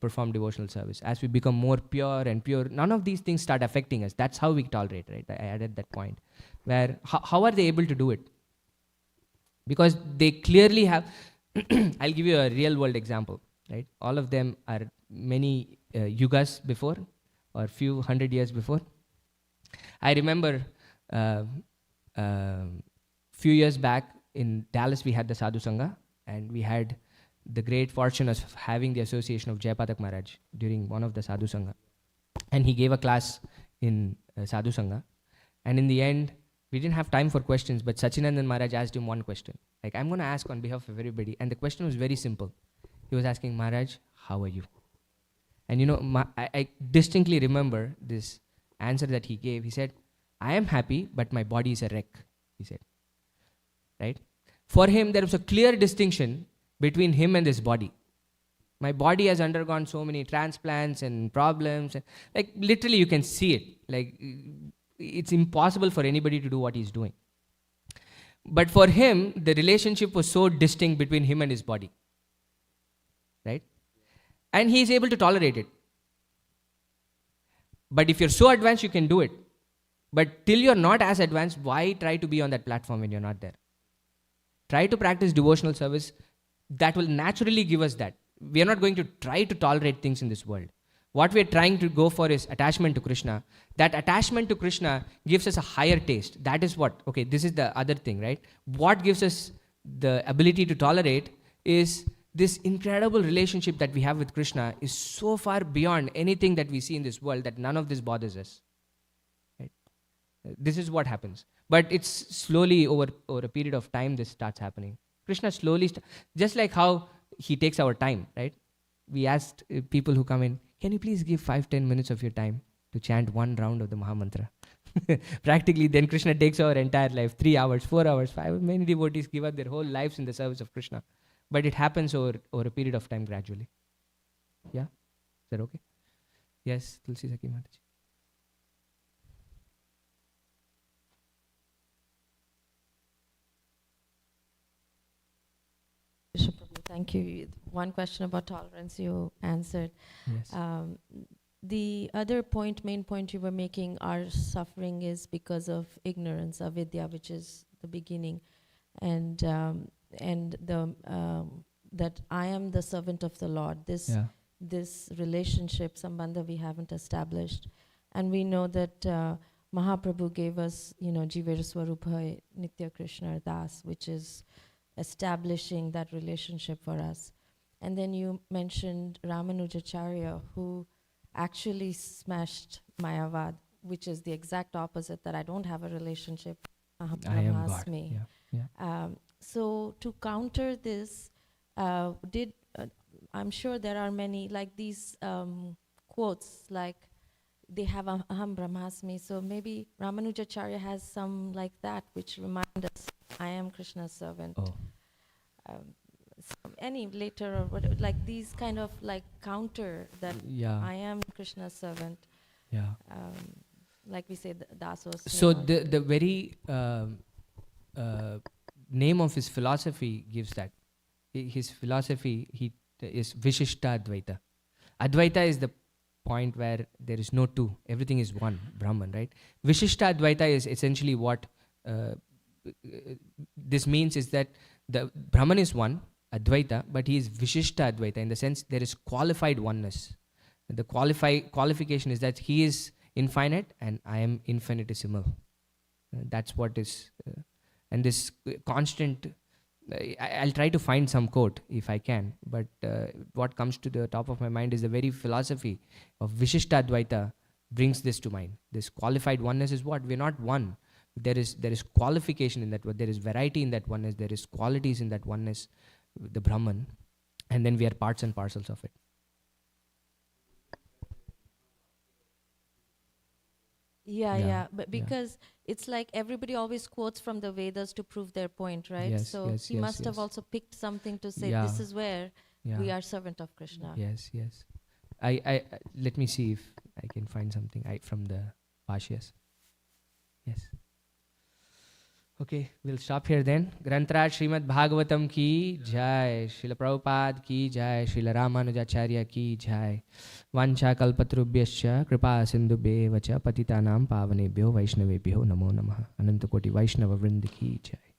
perform devotional service. As we become more pure and pure, none of these things start affecting us. That's how we tolerate, right? I added that point. Where, how are they able to do it? Because they clearly have, I'll give you a real world example, right? All of them are many yugas before, or few hundred years before. I remember few years back in Dallas, we had the Sadhu Sangha, and we had the great fortune of having the association of Jayapatak Maharaj during one of the Sadhu Sangha. And he gave a class in Sadhu Sangha. And in the end, we didn't have time for questions, but Sachinandan Maharaj asked him one question. Like, I'm going to ask on behalf of everybody. And the question was very simple. He was asking, Maharaj, how are you? And you know, I distinctly remember this answer that he gave. He said, I am happy, but my body is a wreck, he said. Right? For him, there was a clear distinction between him and his body. My body has undergone so many transplants and problems. And, like, literally you can see it. Like, it's impossible for anybody to do what he's doing. But for him, the relationship was so distinct between him and his body. Right? And he is able to tolerate it. But if you're so advanced, you can do it. But till you're not as advanced, why try to be on that platform when you're not there? Try to practice devotional service. That will naturally give us that. We are not going to try to tolerate things in this world. What we are trying to go for is attachment to Krishna. That attachment to Krishna gives us a higher taste. That is what, okay, this is the other thing, right? What gives us the ability to tolerate is this incredible relationship that we have with Krishna is so far beyond anything that we see in this world that none of this bothers us. Right? This is what happens. But it's slowly over a period of time this starts happening. Krishna slowly, just like how he takes our time, right? We asked people who come in, can you please give 5-10 minutes of your time to chant one round of the Mahamantra? Practically, then Krishna takes our entire life, 3 hours, 4 hours, 5. Many devotees give up their whole lives in the service of Krishna. But it happens over a period of time gradually. Yeah? Is that okay? Yes, Tulsi Saki Mataji. Thank you. One question about tolerance you answered. Yes. The other main point you were making, our suffering is because of ignorance, avidya, which is the beginning, and that I am the servant of the Lord. This relationship, sambandha, we haven't established, and we know that Mahaprabhu gave us, Jivera Swarupa Nitya Krishna Das, which is establishing that relationship for us. And then you mentioned Ramanujacharya, who actually smashed Mayavad, which is the exact opposite, that I don't have a relationship. I am God. Yeah. So to counter this, I'm sure there are many, like these quotes, like they have Aham Brahmasmi. So maybe Ramanujacharya has some like that, which remind us, I am Krishna's servant. Oh. Any later or whatever, like these kind of like counter that I am Krishna's servant. Yeah. Like we say, Dasos. So the very name of his philosophy gives that. His philosophy is Vishishta Advaita. Advaita is the point where there is no two. Everything is one, Brahman, right? Vishishta Advaita is essentially what this means is that the Brahman is one, Advaita, but he is Vishishta Advaita in the sense there is qualified oneness. The qualification is that he is infinite and I am infinitesimal. That's what is, and this constant, I'll try to find some quote if I can, but what comes to the top of my mind is the very philosophy of Vishishta Advaita brings this to mind. This qualified oneness is what? We're not one. There is qualification in that. There is variety in that oneness. There is qualities in that oneness, the Brahman, and then we are parts and parcels of it. Yeah. But because it's like everybody always quotes from the Vedas to prove their point, right? Yes, He must have also picked something to say, this is where we are servant of Krishna. Yes. I let me see if I can find something from the Bhashyas. Yes. Okay, we'll stop here then. Grantaraj Srimad Bhagavatam ki jai, Srila Prabhupada ki jai, Srila Ramanujacharya ki jai. Vancha kalpatrubhyascha kripa sindhubheva cha patitanam pavanebhyo vaishnavebhyo namo namaha. Anantakoti Vaishnava Vrinda ki jai.